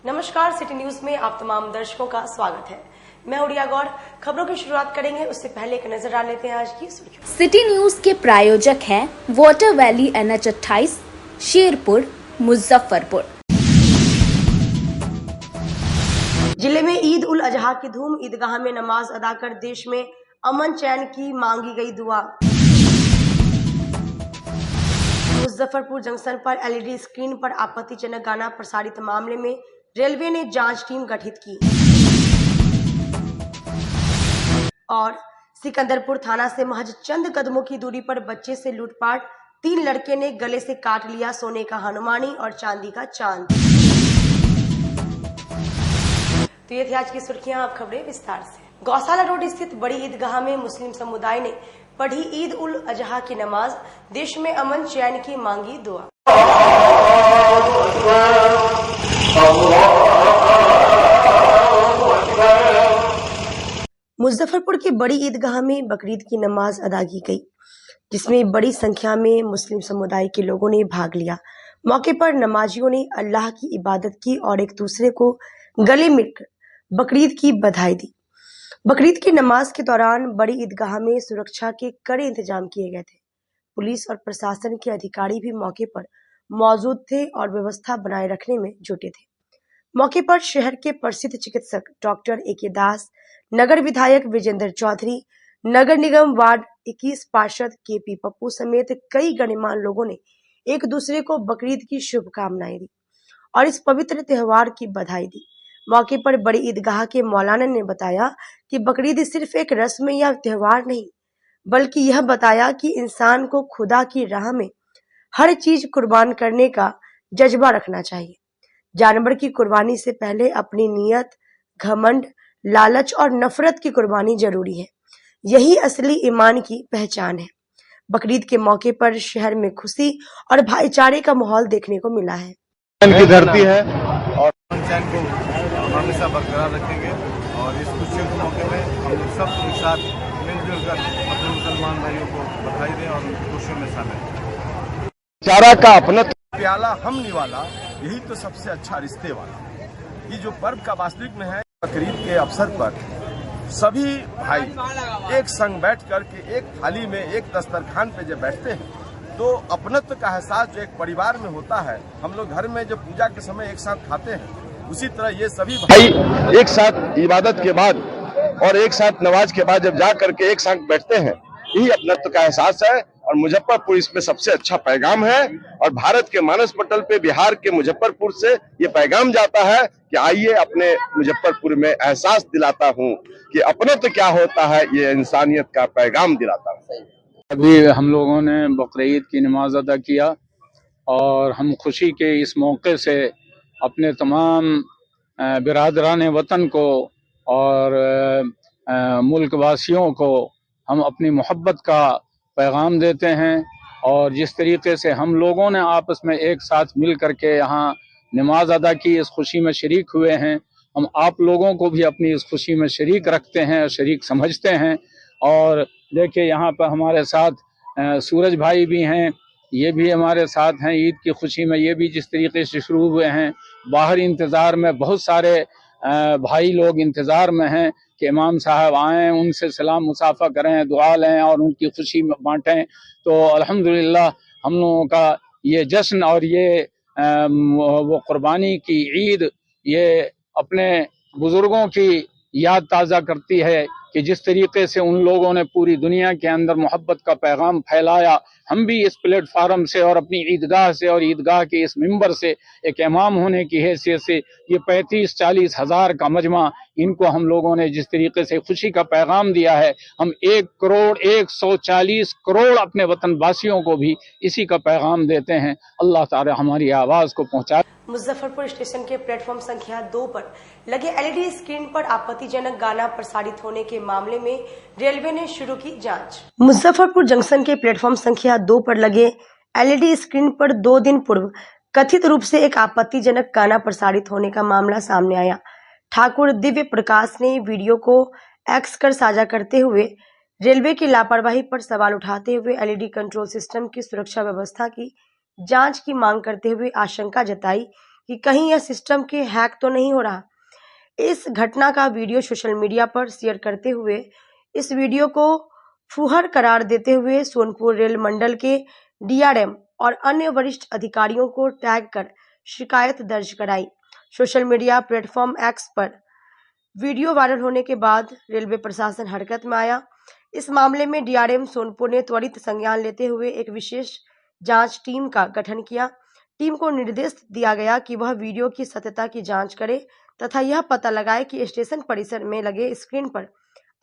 नमस्कार, city news में आप तमाम दर्शकों का स्वागत है। मैं उड़िया गौर। खबरों की शुरुआत करेंगे, उससे पहले एक नजर डाल लेते हैं आज की सुर्खियों। सिटी न्यूज के प्रायोजक हैं water valley NH 28, Sherpur, Muzaffarpur. जिले में ईद उल अजहा की धूम, ईदगाह में नमाज अदा कर देश में अमन चैन की मांगी गई दुआ। मुजफ्फरपुर जंक्शन पर LED स्क्रीन पर आपत्तिजनक गाना प्रसारित मामले में रेलवे ने जांच टीम गठित की। और सिकंदरपुर थाना से महज चंद कदमों की दूरी पर बच्चे से लूटपाट, 3 लड़के ने गले से काट लिया सोने का हनुमानी और चांदी का चांद। तो ये थी आज की सुर्खियां, अब खबरें विस्तार से। गौशाला रोड स्थित बड़ी ईदगाह में मुस्लिम समुदाय ने पढ़ी ईद उल अजहा की नमाज, देश में अमन चैन की मांगी दुआ। मुजफ्फरपुर की बड़ी ईदगाह में बकरीद की नमाज अदा की गई, जिसमें बड़ी संख्या में मुस्लिम समुदाय के लोगों ने भाग लिया। मौके पर नमाजियों ने अल्लाह की इबादत की और एक दूसरे को गले मिलकर बकरीद की बधाई दी। बकरीद की नमाज के दौरान बड़ी ईदगाह में सुरक्षा के कड़े इंतजाम किए गए थे। पुलिस और प्रशासन के अधिकारी भी मौके पर मौजूद थे और व्यवस्था बनाए रखने में जुटे थे। मौके पर शहर के प्रसिद्ध चिकित्सक डॉक्टर AK दास, नगर विधायक विजेंद्र चौधरी, नगर निगम वार्ड 21 पार्षद KP पप्पू समेत कई गणमान्य लोगों ने एक दूसरे को बकरीद की शुभकामनाएं दी और इस पवित्र त्योहार की बधाई दी। मौके पर बड़ी ईदगाह के मौलाना ने बताया कि बकरीद सिर्फ एक रस्म या त्योहार नहीं, बल्कि यह बताया कि इंसान को खुदा की राह में हर चीज कुर्बान करने का जज्बा रखना चाहिए। जानवर की कुर्बानी से पहले अपनी नियत, घमंड, लालच और नफरत की कुर्बानी जरूरी है। यही असली ईमान की पहचान है। बकरीद के मौके पर शहर में खुशी और भाईचारे का माहौल देखने को मिला है। की धरती है और चैन को हमेशा बरकरार रखेंगे और इस खुशी के मौके में हम लोग सब एक साथ मिलजुल कर अपने मुसलमान भाइयों को बधाई दें और खुशियों में शामिल। चारा का अपना प्याला हम निवाला, यही तो सबसे अच्छा रिश्ते वाला। ये जो पर्व का वास्तविक में है, बकरीद के अवसर पर सभी भाई एक संग बैठ कर के एक थाली में एक दस्तरखान पे जब बैठते हैं तो अपनत्व का एहसास जो एक परिवार में होता है, हम लोग घर में जब पूजा के समय एक साथ खाते हैं, उसी तरह ये सभी भाई एक साथ इबादत के बाद और एक साथ नमाज के बाद जब जा करके एक साथ बैठते हैं, यही अपनत्व का एहसास है। और मुजफ्फरपुर इसमें सबसे अच्छा पैगाम है और भारत के मानस पटल पे बिहार के मुजफ्फरपुर से ये पैगाम जाता है कि आइए अपने मुजफ्फरपुर में एहसास दिलाता हूँ कि अपनत्व क्या होता है, ये इंसानियत का पैगाम दिलाता हूँ। अभी हम लोगों ने बकरीद की नमाज अदा किया और हम खुशी के इस मौके से अपने तमाम बिरादरान वतन को और मुल्क वासियों को हम अपनी मोहब्बत का पैगाम देते हैं। और जिस तरीके से हम लोगों ने आपस में एक साथ मिल करके यहाँ नमाज अदा की, इस खुशी में शरीक हुए हैं, हम आप लोगों को भी अपनी इस खुशी में शरीक रखते हैं और शरीक समझते हैं। और देखिए यहाँ पर हमारे साथ सूरज भाई भी हैं, ये भी हमारे साथ हैं ईद की खुशी में। ये भी जिस तरीके से शुरू हुए हैं, बाहर इंतज़ार में बहुत सारे भाई लोग इंतज़ार में हैं कि इमाम साहब आएँ, उनसे सलाम मुसाफ़ा करें, दुआ लें और उनकी खुशी में बांटें। तो अल्हम्दुलिल्लाह हम लोगों का ये जश्न और ये वो कुर्बानी की ईद, ये अपने बुज़ुर्गों की याद ताज़ा करती है कि जिस तरीके से उन लोगों ने पूरी दुनिया के अंदर मोहब्बत का पैगाम फैलाया। हम भी इस प्लेटफार्म से और अपनी ईदगाह से और ईदगाह के इस मिंबर से एक इमाम होने की हैसियत से ये 35-40 हज़ार का मजमा, इनको हम लोगों ने जिस तरीके से खुशी का पैगाम दिया है, हम 1,140,000,000 अपने वतन वासियों को भी इसी का पैगाम देते हैं। अल्लाह ताला हमारी आवाज़ को पहुँचाए। मुजफ्फरपुर स्टेशन के प्लेटफॉर्म संख्या 2 पर लगे LED स्क्रीन पर आपत्तिजनक गाना प्रसारित होने के मामले में रेलवे ने शुरू की जांच। मुजफ्फरपुर जंक्शन के प्लेटफॉर्म संख्या 2 पर लगे LED स्क्रीन पर 2 दिन पूर्व कथित रूप से एक आपत्तिजनक गाना प्रसारित होने का मामला सामने आया। ठाकुर दिव्य प्रकाश ने वीडियो को एक्स कर साझा करते हुए रेलवे की लापरवाही पर सवाल उठाते हुए LED कंट्रोल सिस्टम की सुरक्षा व्यवस्था की जांच की मांग करते हुए आशंका जताई कि कहीं यह सिस्टम के हैक तो नहीं हो रहा। इस घटना का वीडियो सोशल मीडिया पर शेयर करते हुए इस वीडियो को फूहड़ करार देते हुए सोनपुर रेल मंडल के डीआरएम और अन्य वरिष्ठ अधिकारियों को टैग कर शिकायत दर्ज कराई। सोशल मीडिया प्लेटफॉर्म एक्स पर वीडियो वायरल होने के बाद रेलवे प्रशासन हरकत में आया। इस मामले में डीआरएम सोनपुर ने त्वरित संज्ञान लेते हुए एक विशेष जांच टीम का गठन किया। टीम को निर्देश दिया गया कि वह वीडियो की सत्यता की जांच करे तथा यह पता लगाए कि स्टेशन परिसर में लगे स्क्रीन पर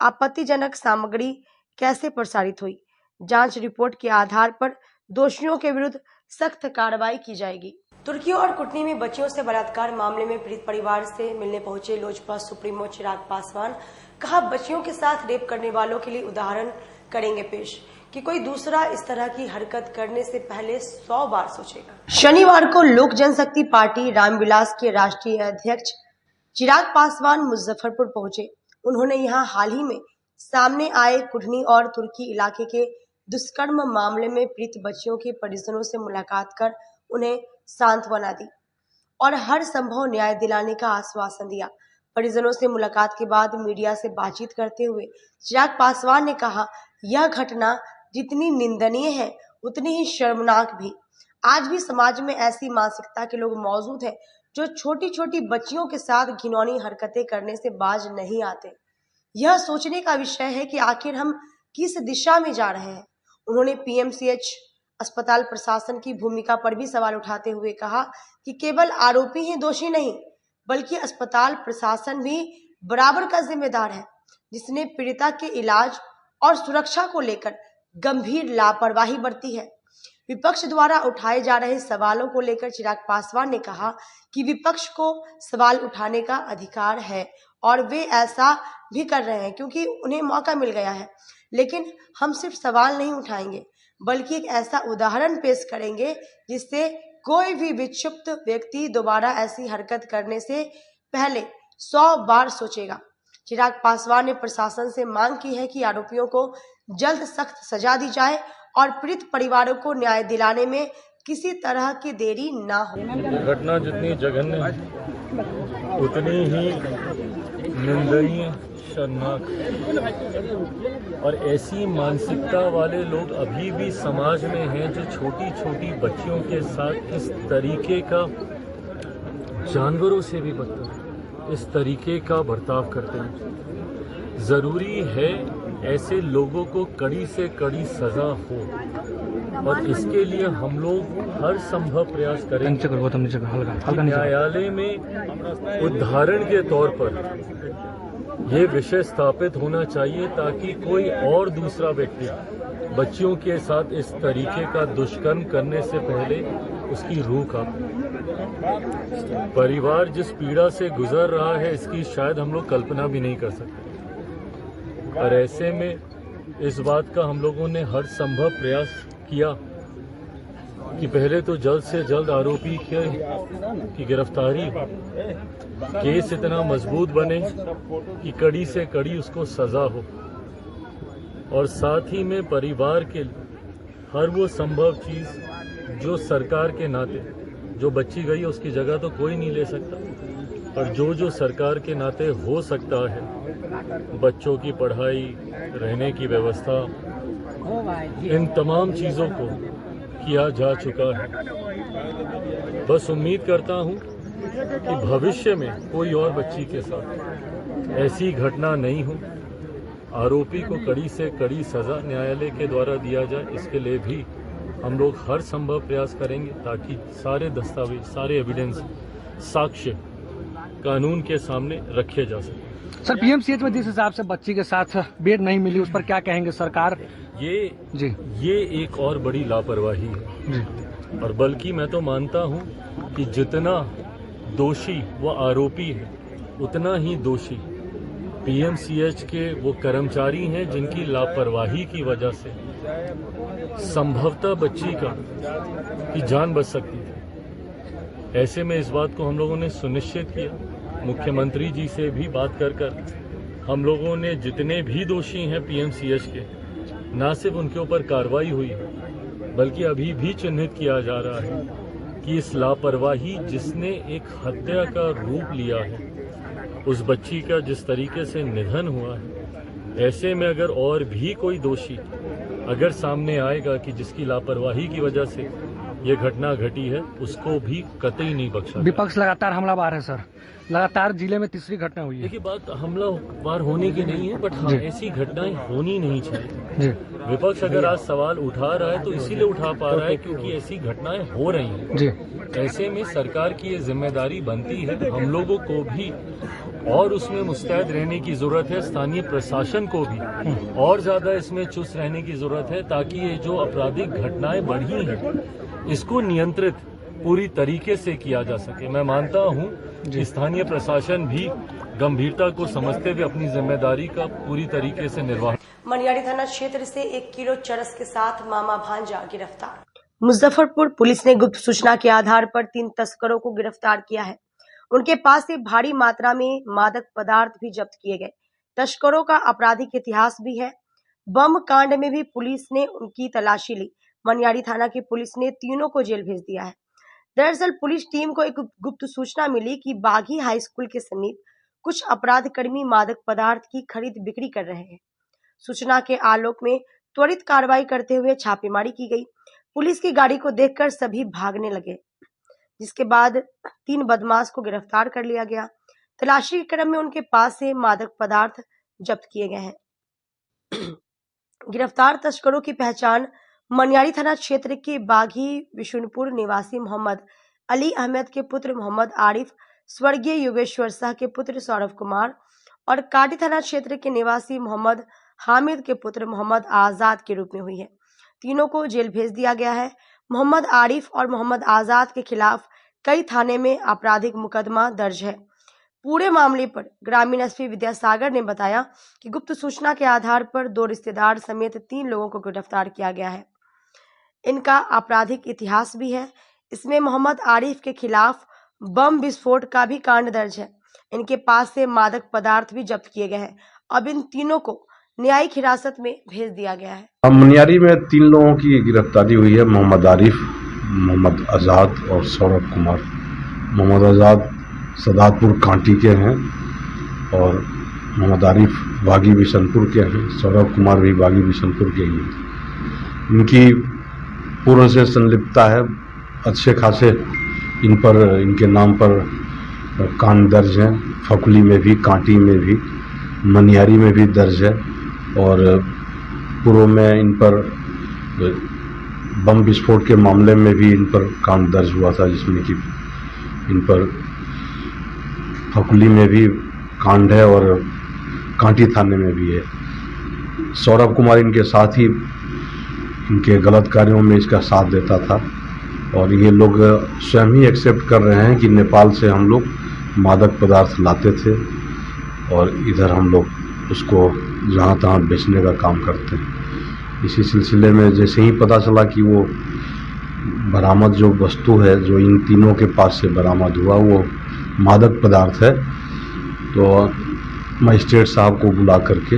आपत्तिजनक सामग्री कैसे प्रसारित हुई। जांच रिपोर्ट के आधार पर दोषियों के विरुद्ध सख्त कार्रवाई की जाएगी। तुर्की और कुटनी में बच्चियों से बलात्कार मामले में पीड़ित परिवार से मिलने पहुंचे लोजपा सुप्रीमो चिराग पासवान, कहा बच्चियों के साथ रेप करने वालों के लिए उदाहरण करेंगे पेश कि कोई दूसरा इस तरह की हरकत करने से पहले 100 बार सोचेगा। शनिवार को लोक जनशक्ति पार्टी रामविलास के राष्ट्रीय अध्यक्ष चिराग पासवान मुजफ्फरपुर पहुंचे। उन्होंने यहां हाल ही में सामने आए कुटनी और तुर्की इलाके के दुष्कर्म मामले में पीड़ित बच्चियों के परिजनों से मुलाकात कर उन्हें सांत्वना दी और हर संभव न्याय दिलाने का आश्वासन दिया। परिजनों से मुलाकात के बाद मीडिया से बातचीत करते हुए चिराग पासवान ने कहा, यह घटना जितनी निंदनीय है उतनी ही शर्मनाक भी। आज भी समाज में ऐसी मानसिकता के लोग मौजूद हैं जो छोटी छोटी बच्चियों के साथ घिनौनी हरकतें करने से बाज नहीं आते। यह सोचने का विषय है कि आखिर हम किस दिशा में जा रहे हैं। उन्होंने पीएमसीएच अस्पताल प्रशासन की भूमिका पर भी सवाल उठाते हुए कहा कि केवल आरोपी ही दोषी नहीं बल्कि अस्पताल प्रशासन भी बराबर का जिम्मेदार है, जिसने पीड़िता के इलाज और सुरक्षा को लेकर गंभीर लापरवाही बरती है। विपक्ष द्वारा उठाए जा रहे सवालों को लेकर चिराग पासवान ने कहा कि विपक्ष को सवाल उठाने का अधिकार है और वे ऐसा भी कर रहे हैं क्योंकि उन्हें मौका मिल गया है, लेकिन हम सिर्फ सवाल नहीं उठाएंगे बल्कि एक ऐसा उदाहरण पेश करेंगे जिससे कोई भी विक्षुब्ध व्यक्ति दोबारा ऐसी हरकत करने से पहले 100 बार सोचेगा। चिराग पासवान ने प्रशासन से मांग की है कि आरोपियों को जल्द सख्त सजा दी जाए और पीड़ित परिवारों को न्याय दिलाने में किसी तरह की देरी ना हो। घटना जितनी जघन्य है उतनी ही निंदनीय, शर्मनाक और ऐसी मानसिकता वाले लोग अभी भी समाज में हैं जो छोटी छोटी बच्चियों के साथ इस तरीके का, जानवरों से भी बदतर इस तरीके का बर्ताव करते हैं। ज़रूरी है ऐसे लोगों को कड़ी से कड़ी सजा हो और इसके लिए हम लोग हर संभव प्रयास करेंगे। न्यायालय में उदाहरण के तौर पर ये विषय स्थापित होना चाहिए ताकि कोई और दूसरा व्यक्ति बच्चियों के साथ इस तरीके का दुष्कर्म करने से पहले उसकी रूह कांपे। परिवार जिस पीड़ा से गुजर रहा है इसकी शायद हम लोग कल्पना भी नहीं कर सकते और ऐसे में इस बात का हम लोगों ने हर संभव प्रयास किया कि पहले तो जल्द से जल्द आरोपी की गिरफ्तारी हो, केस इतना मजबूत बने कि कड़ी से कड़ी उसको सजा हो और साथ ही में परिवार के हर वो संभव चीज़ जो सरकार के नाते, जो बच्ची गई है उसकी जगह तो कोई नहीं ले सकता, पर जो सरकार के नाते हो सकता है, बच्चों की पढ़ाई, रहने की व्यवस्था, इन तमाम चीज़ों को किया जा चुका है। बस उम्मीद करता हूँ कि भविष्य में कोई और बच्ची के साथ ऐसी घटना नहीं हो। आरोपी को कड़ी से कड़ी सजा न्यायालय के द्वारा दिया जाए, इसके लिए भी हम लोग हर संभव प्रयास करेंगे ताकि सारे दस्तावेज, सारे एविडेंस, साक्ष्य कानून के सामने रखे जा सके। सर, पीएमसीएच में जिस हिसाब से बच्ची के साथ बेड नहीं मिली उस पर क्या कहेंगे सरकार? ये एक और बड़ी लापरवाही है और बल्कि मैं तो मानता हूं कि जितना दोषी वो आरोपी है उतना ही दोषी पीएमसीएच के वो कर्मचारी हैं जिनकी लापरवाही की वजह से संभवतः बच्ची की जान बच सकती थी। ऐसे में इस बात को हम लोगों ने सुनिश्चित किया, मुख्यमंत्री जी से भी बात कर हम लोगों ने जितने भी दोषी हैं पीएमसीएच के, ना सिर्फ उनके ऊपर कार्रवाई हुई है बल्कि अभी भी चिन्हित किया जा रहा है कि इस लापरवाही जिसने एक हत्या का रूप लिया है, उस बच्ची का जिस तरीके से निधन हुआ है, ऐसे में अगर और भी कोई दोषी अगर सामने आएगा कि जिसकी लापरवाही की वजह से ये घटना घटी है, उसको भी कतई नहीं बख्शा। विपक्ष लगातार हमलावर है सर, लगातार जिले में तीसरी घटना हुई है। देखिए, बात हमलावर होने की नहीं है, बट हाँ, ऐसी घटनाएं होनी नहीं चाहिए। विपक्ष अगर आज सवाल उठा रहा है तो इसीलिए उठा पा रहा है क्योंकि ऐसी घटनाएं हो रही हैं। ऐसे में सरकार की ये जिम्मेदारी बनती है, हम लोगों को भी और उसमें मुस्तैद रहने की जरूरत है। स्थानीय प्रशासन को भी और ज्यादा इसमें चुस्त रहने की जरूरत है, ताकि ये जो आपराधिक घटनाएं बढ़ी हैं इसको नियंत्रित पूरी तरीके से किया जा सके। मैं मानता हूं कि स्थानीय प्रशासन भी गंभीरता को समझते हुए अपनी जिम्मेदारी का पूरी तरीके से निर्वाह। मनियारी थाना क्षेत्र से 1 किलो चरस के साथ मामा भांजा गिरफ्तार। मुजफ्फरपुर पुलिस ने गुप्त सूचना के आधार पर 3 तस्करों को गिरफ्तार किया है। उनके पास से भारी मात्रा में मादक पदार्थ भी जब्त किए गए। तस्करों का आपराधिक इतिहास भी है। बम कांड में भी पुलिस ने उनकी तलाशी ली। मनियारी थाना की पुलिस ने तीनों को जेल भेज दिया है। दरअसल पुलिस टीम को एक गुप्त सूचना मिली कि बागी हाई स्कूल के समीप कुछ अपराध कर्मी मादक पदार्थ की खरीद बिक्री कर रहे हैं। सूचना के आलोक में त्वरित कार्रवाई करते हुए छापेमारी की गई। पुलिस की गाड़ी को देखकर सभी भागने लगे, जिसके बाद 3 बदमाश को गिरफ्तार कर लिया गया। तलाशी के क्रम में उनके पास से मादक पदार्थ जब्त किए गए हैं। गिरफ्तार तस्करों की पहचान मनियारी थाना क्षेत्र के बागी विशुनपुर निवासी मोहम्मद अली अहमद के पुत्र मोहम्मद आरिफ, स्वर्गीय योगेश्वर शाह के पुत्र सौरभ कुमार और काटी थाना क्षेत्र के निवासी मोहम्मद हामिद के पुत्र मोहम्मद आजाद के रूप में हुई है। तीनों को जेल भेज दिया गया है। मोहम्मद आरिफ और मोहम्मद आजाद के खिलाफ कई थाने में आपराधिक मुकदमा दर्ज है। पूरे मामले पर ग्रामीण एसपी विद्यासागर ने बताया कि गुप्त सूचना के आधार पर 2 रिश्तेदार समेत 3 लोगों को गिरफ्तार किया गया है। इनका आपराधिक इतिहास भी है। इसमें मोहम्मद आरिफ के खिलाफ बम विस्फोट का भी कांड दर्ज है। इनके पास से मादक पदार्थ भी जब्त किए गए हैं। अब इन तीनों को न्यायिक हिरासत में भेज दिया गया है। मनियारी में 3 लोगों की गिरफ्तारी हुई है। मोहम्मद आरिफ, मोहम्मद आजाद और सौरभ कुमार। मोहम्मद आजाद सदातपुर कांटी के हैं और मोहम्मद आरिफ बागी बिशनपुर के हैं। सौरभ कुमार भी बागी बिशनपुर के ही हैं। इनकी पूर्व से संलिप्तता है। अच्छे खासे इनके नाम पर कांड दर्ज हैं। फकुली में भी, कांटी में भी, मनियारी में भी दर्ज है। और पूर्व में इन पर बम विस्फोट के मामले में भी इन पर कांड दर्ज हुआ था, जिसमें कि इन पर फकुली में भी कांड है और कांटी थाने में भी है। सौरभ कुमार इनके साथ ही इनके गलत कार्यों में इसका साथ देता था और ये लोग स्वयं ही एक्सेप्ट कर रहे हैं कि नेपाल से हम लोग मादक पदार्थ लाते थे और इधर हम लोग उसको जहाँ तहाँ बेचने का काम करते हैं। इसी सिलसिले में जैसे ही पता चला कि वो बरामद जो वस्तु है जो इन तीनों के पास से बरामद हुआ वो मादक पदार्थ है, तो मजिस्ट्रेट साहब को बुला करके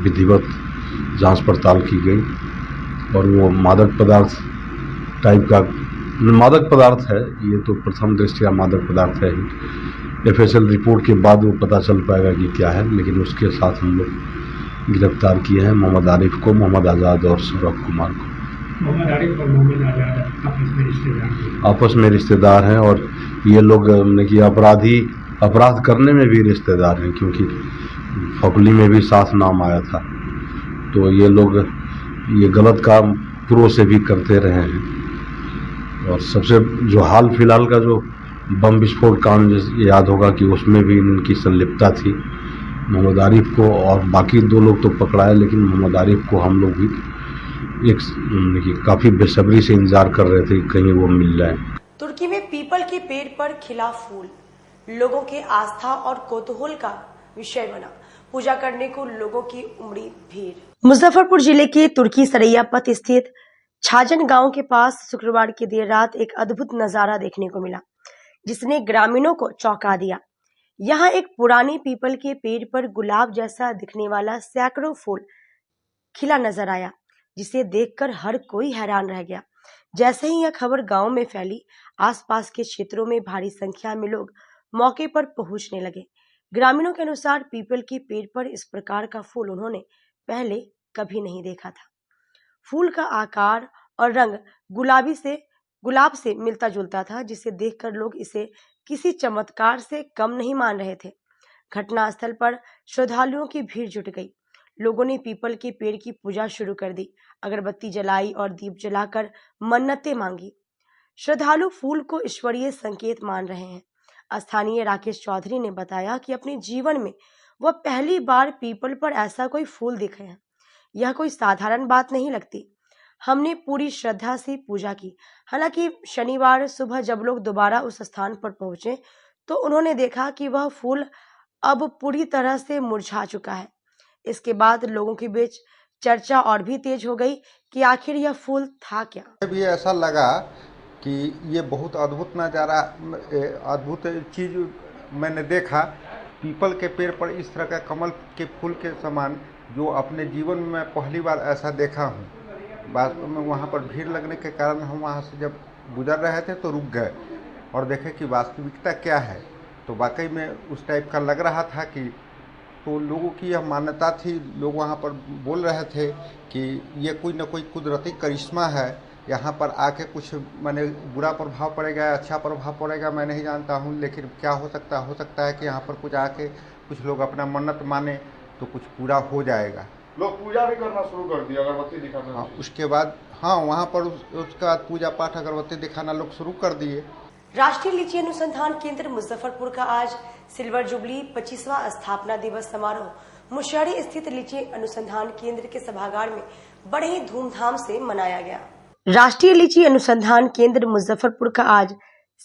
विधिवत जांच पड़ताल की गई और वो मादक पदार्थ टाइप का मादक पदार्थ है। ये तो प्रथम दृष्टया मादक पदार्थ है ही। एफएसएल रिपोर्ट के बाद वो पता चल पाएगा कि क्या है, लेकिन उसके साथ हम लोग गिरफ्तार किए हैं मोहम्मद आरिफ को, मोहम्मद आज़ाद और सौरभ कुमार को। मोहम्मद आरिफ और मोहम्मद आज़ाद आपस में रिश्तेदार हैं और ये लोग कि अपराध करने में भी रिश्तेदार हैं, क्योंकि फकुली में भी साथ नाम आया था। तो ये लोग ये गलत काम पूर्व से भी करते रहे हैं। और सबसे जो हाल फिलहाल का जो बम विस्फोट कांड याद होगा कि उसमें भी इनकी संलिप्तता थी। मोहम्मद आरिफ को और बाकी 2 लोग तो पकड़ाए, लेकिन मोहम्मद आरिफ को हम लोग भी काफ़ी बेसब्री से इंतजार कर रहे थे कि कहीं वो मिल जाए। तुर्की में पीपल के पेड़ पर खिला फूल लोगों के आस्था और कौतूहल का विषय बना। पूजा करने को लोगों की उमड़ी भीड़। मुजफ्फरपुर जिले के तुर्की सरैया पथ स्थित छाजन गांव के पास शुक्रवार की देर रात एक अद्भुत नजारा देखने को मिला, जिसने ग्रामीणों को चौंका दिया। यहाँ एक पुरानी पीपल के पेड़ पर गुलाब जैसा दिखने वाला सैकड़ों फूल खिला नजर आया, जिसे देखकर हर कोई हैरान रह गया। जैसे ही यह खबर गांव में फैली, आसपास के क्षेत्रों में भारी संख्या में लोग मौके पर पहुंचने लगे। ग्रामीणों के अनुसार पीपल के पेड़ पर इस प्रकार का फूल उन्होंने पहले कभी नहीं देखा था। फूल का आकार और रंग गुलाब से मिलता जुलता था, जिसे देखकर लोग इसे किसी चमत्कार से कम नहीं मान रहे थे। घटनास्थल पर श्रद्धालुओं की भीड़ जुट गई। लोगों ने पीपल के पेड़ की पूजा शुरू कर दी, अगरबत्ती जलाई और दीप जलाकर मन्नतें मांगी। श्रद्धालु फूल को ईश्वरीय संकेत मान रहे हैं। स्थानीय राकेश चौधरी ने बताया कि अपने जीवन में वह पहली बार पीपल पर ऐसा कोई फूल देखे हैं। यह कोई साधारण बात नहीं लगती। हमने पूरी श्रद्धा से पूजा की। हालांकि शनिवार सुबह जब लोग दोबारा उस स्थान पर पहुंचे तो उन्होंने देखा कि वह फूल अब पूरी तरह से मुरझा चुका है। इसके बाद लोगों के बीच चर्चा और भी तेज हो गई कि आखिर यह फूल था क्या। भी ऐसा लगा कि ये बहुत अद्भुत नज़ारा, अद्भुत चीज़ मैंने देखा। पीपल के पेड़ पर इस तरह का कमल के फूल के समान जो अपने जीवन में पहली बार ऐसा देखा हूँ। वास्तव में वहाँ पर भीड़ लगने के कारण हम वहाँ से जब गुजर रहे थे तो रुक गए और देखे कि वास्तविकता क्या है। तो वाकई में उस टाइप का लग रहा था कि तो लोगों की यह मान्यता थी। लोग वहाँ पर बोल रहे थे कि ये कोई न कोई कुदरती करिश्मा है, यहाँ पर आके कुछ मैंने बुरा प्रभाव पड़ेगा, अच्छा प्रभाव पड़ेगा, मैं नहीं जानता हूँ, लेकिन क्या हो सकता है कि यहाँ पर कुछ आके कुछ लोग अपना मन्नत माने तो कुछ पूरा हो जाएगा। लोग पूजा भी करना शुरू कर दिया, अगरबत्ती दिखाना। हाँ, उसके बाद वहाँ पर उसका पूजा पाठ अगरबत्ती दिखाना लोग शुरू कर दिए। राष्ट्रीय लीची अनुसंधान केंद्र मुजफ्फरपुर का आज सिल्वर जुबली 25वां स्थापना दिवस समारोह मुशहरी स्थित लीची अनुसंधान केंद्र के सभागार में बड़े ही धूमधाम से मनाया गया। राष्ट्रीय लीची अनुसंधान केंद्र मुजफ्फरपुर का आज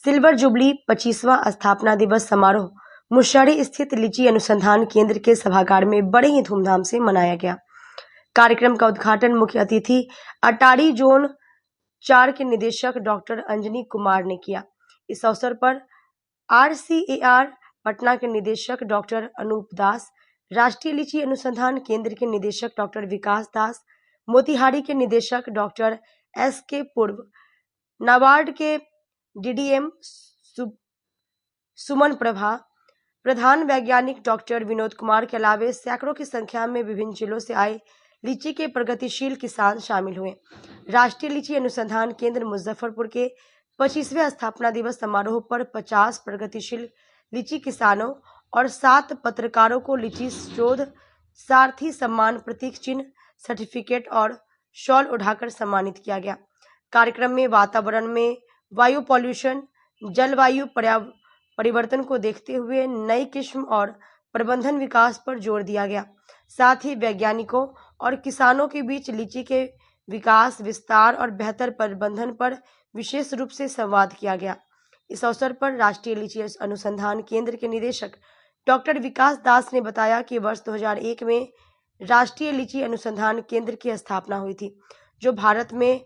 सिल्वर जुबली 25वां स्थापना दिवस समारोह मुशहरी स्थित लीची अनुसंधान केंद्र के सभागार में बड़े ही धूमधाम से मनाया गया। कार्यक्रम का उद्घाटन मुख्य अतिथि अटारी जोन 4 के निदेशक डॉक्टर अंजनी कुमार ने किया। इस अवसर पर RCAR पटना के निदेशक डॉक्टर अनूप दास, राष्ट्रीय लीची अनुसंधान केंद्र के निदेशक डॉक्टर विकास दास, मोतिहारी के निदेशक डॉक्टर SK पूर्व, नाबार्ड के DDM सुमन प्रभा, प्रधान वैज्ञानिक डॉक्टर विनोद कुमार के अलावे सैकड़ों की संख्या में विभिन्न जिलों से आए लीची के प्रगतिशील किसान शामिल हुए। राष्ट्रीय लीची अनुसंधान केंद्र मुजफ्फरपुर के 25वें स्थापना दिवस समारोह पर 50 प्रगतिशील लीची किसानों और 7 पत्रकारों को लीची शोध सारथी सम्मान प्रतीक चिन्ह, सर्टिफिकेट और शॉल उठाकर सम्मानित किया गया। कार्यक्रम में वातावरण में वायु पॉल्यूशन, जलवायु परिवर्तन को देखते हुए नई किस्म और प्रबंधन विकास पर जोर दिया गया। साथ ही वैज्ञानिकों और किसानों के बीच लीची के विकास, विस्तार और बेहतर प्रबंधन पर विशेष रूप से संवाद किया गया। इस अवसर पर राष्ट्रीय लीची अनुसंधान केंद्र के निदेशक डॉक्टर विकास दास ने बताया कि वर्ष 2001 में राष्ट्रीय लीची अनुसंधान केंद्र की स्थापना हुई थी, जो भारत में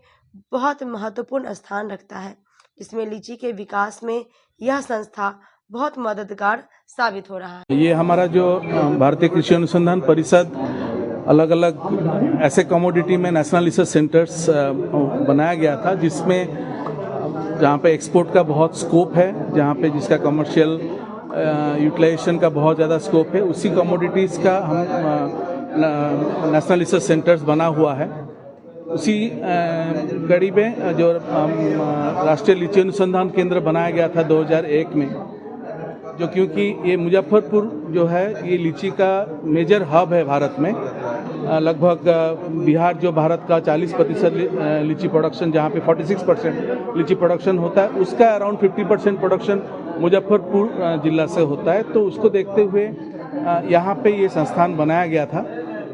बहुत महत्वपूर्ण स्थान रखता है, जिसमें लीची के विकास में यह संस्था बहुत मददगार साबित हो रहा है। ये हमारा जो भारतीय कृषि अनुसंधान परिषद अलग अलग ऐसे कमोडिटी में नेशनल रिसर्च सेंटर्स बनाया गया था, जिसमें जहाँ पे एक्सपोर्ट का बहुत स्कोप है, जहाँ पे जिसका कमर्शियल यूटिलाइजेशन का बहुत ज़्यादा स्कोप है, उसी कमोडिटीज़ का हम नेशनल रिसर्च सेंटर्स बना हुआ है। उसी कड़ी में जो राष्ट्रीय लीची अनुसंधान केंद्र बनाया गया था 2001 में, जो क्योंकि ये मुजफ्फरपुर जो है ये लीची का मेजर हब है भारत में। लगभग बिहार जो भारत का 40% लीची प्रोडक्शन, जहाँ पे 46% लीची प्रोडक्शन होता है, उसका अराउंड 50% प्रोडक्शन मुजफ्फरपुर जिला से होता है। तो उसको देखते हुए यहाँ पे ये संस्थान बनाया गया था,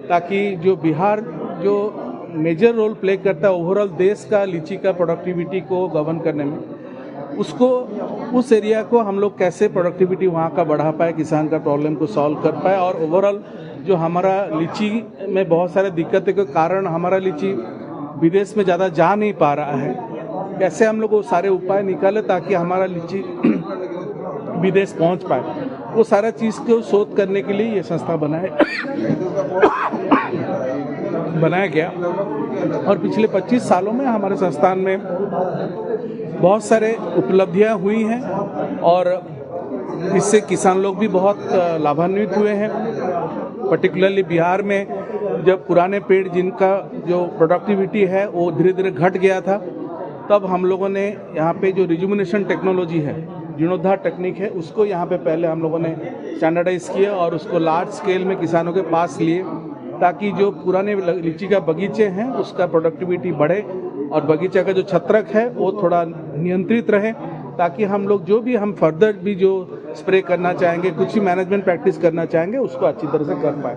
ताकि जो बिहार जो मेजर रोल प्ले करता है ओवरऑल देश का लीची का प्रोडक्टिविटी को गवर्न करने में, उसको उस एरिया को हम लोग कैसे प्रोडक्टिविटी वहाँ का बढ़ा पाए, किसान का प्रॉब्लम को सॉल्व कर पाए, और ओवरऑल जो हमारा लीची में बहुत सारे दिक्कतों के कारण हमारा लीची विदेश में ज़्यादा जा नहीं पा रहा है, कैसे हम लोग वो सारे उपाय निकाले ताकि हमारा लीची विदेश पहुँच पाए। वो सारा चीज़ को शोध करने के लिए ये संस्था बना है। बनाया गया और पिछले 25 सालों में हमारे संस्थान में बहुत सारे उपलब्धियां हुई हैं और इससे किसान लोग भी बहुत लाभान्वित हुए हैं। पर्टिकुलरली बिहार में जब पुराने पेड़ जिनका जो प्रोडक्टिविटी है वो धीरे धीरे घट गया था, तब हम लोगों ने यहाँ पे जो रिजुमिनेशन टेक्नोलॉजी है, जीर्णोद्धार टेक्निक है, उसको यहाँ पे पहले हम लोगों ने स्टैंडर्डाइज किया और उसको लार्ज स्केल में किसानों के पास लिए, ताकि जो पुराने लीची का बगीचे हैं उसका प्रोडक्टिविटी बढ़े और बगीचा का जो छत्रक है वो थोड़ा नियंत्रित रहे, ताकि हम लोग जो भी हम फर्दर भी जो स्प्रे करना चाहेंगे, कुछ ही मैनेजमेंट प्रैक्टिस करना चाहेंगे, उसको अच्छी तरह से कर पाए।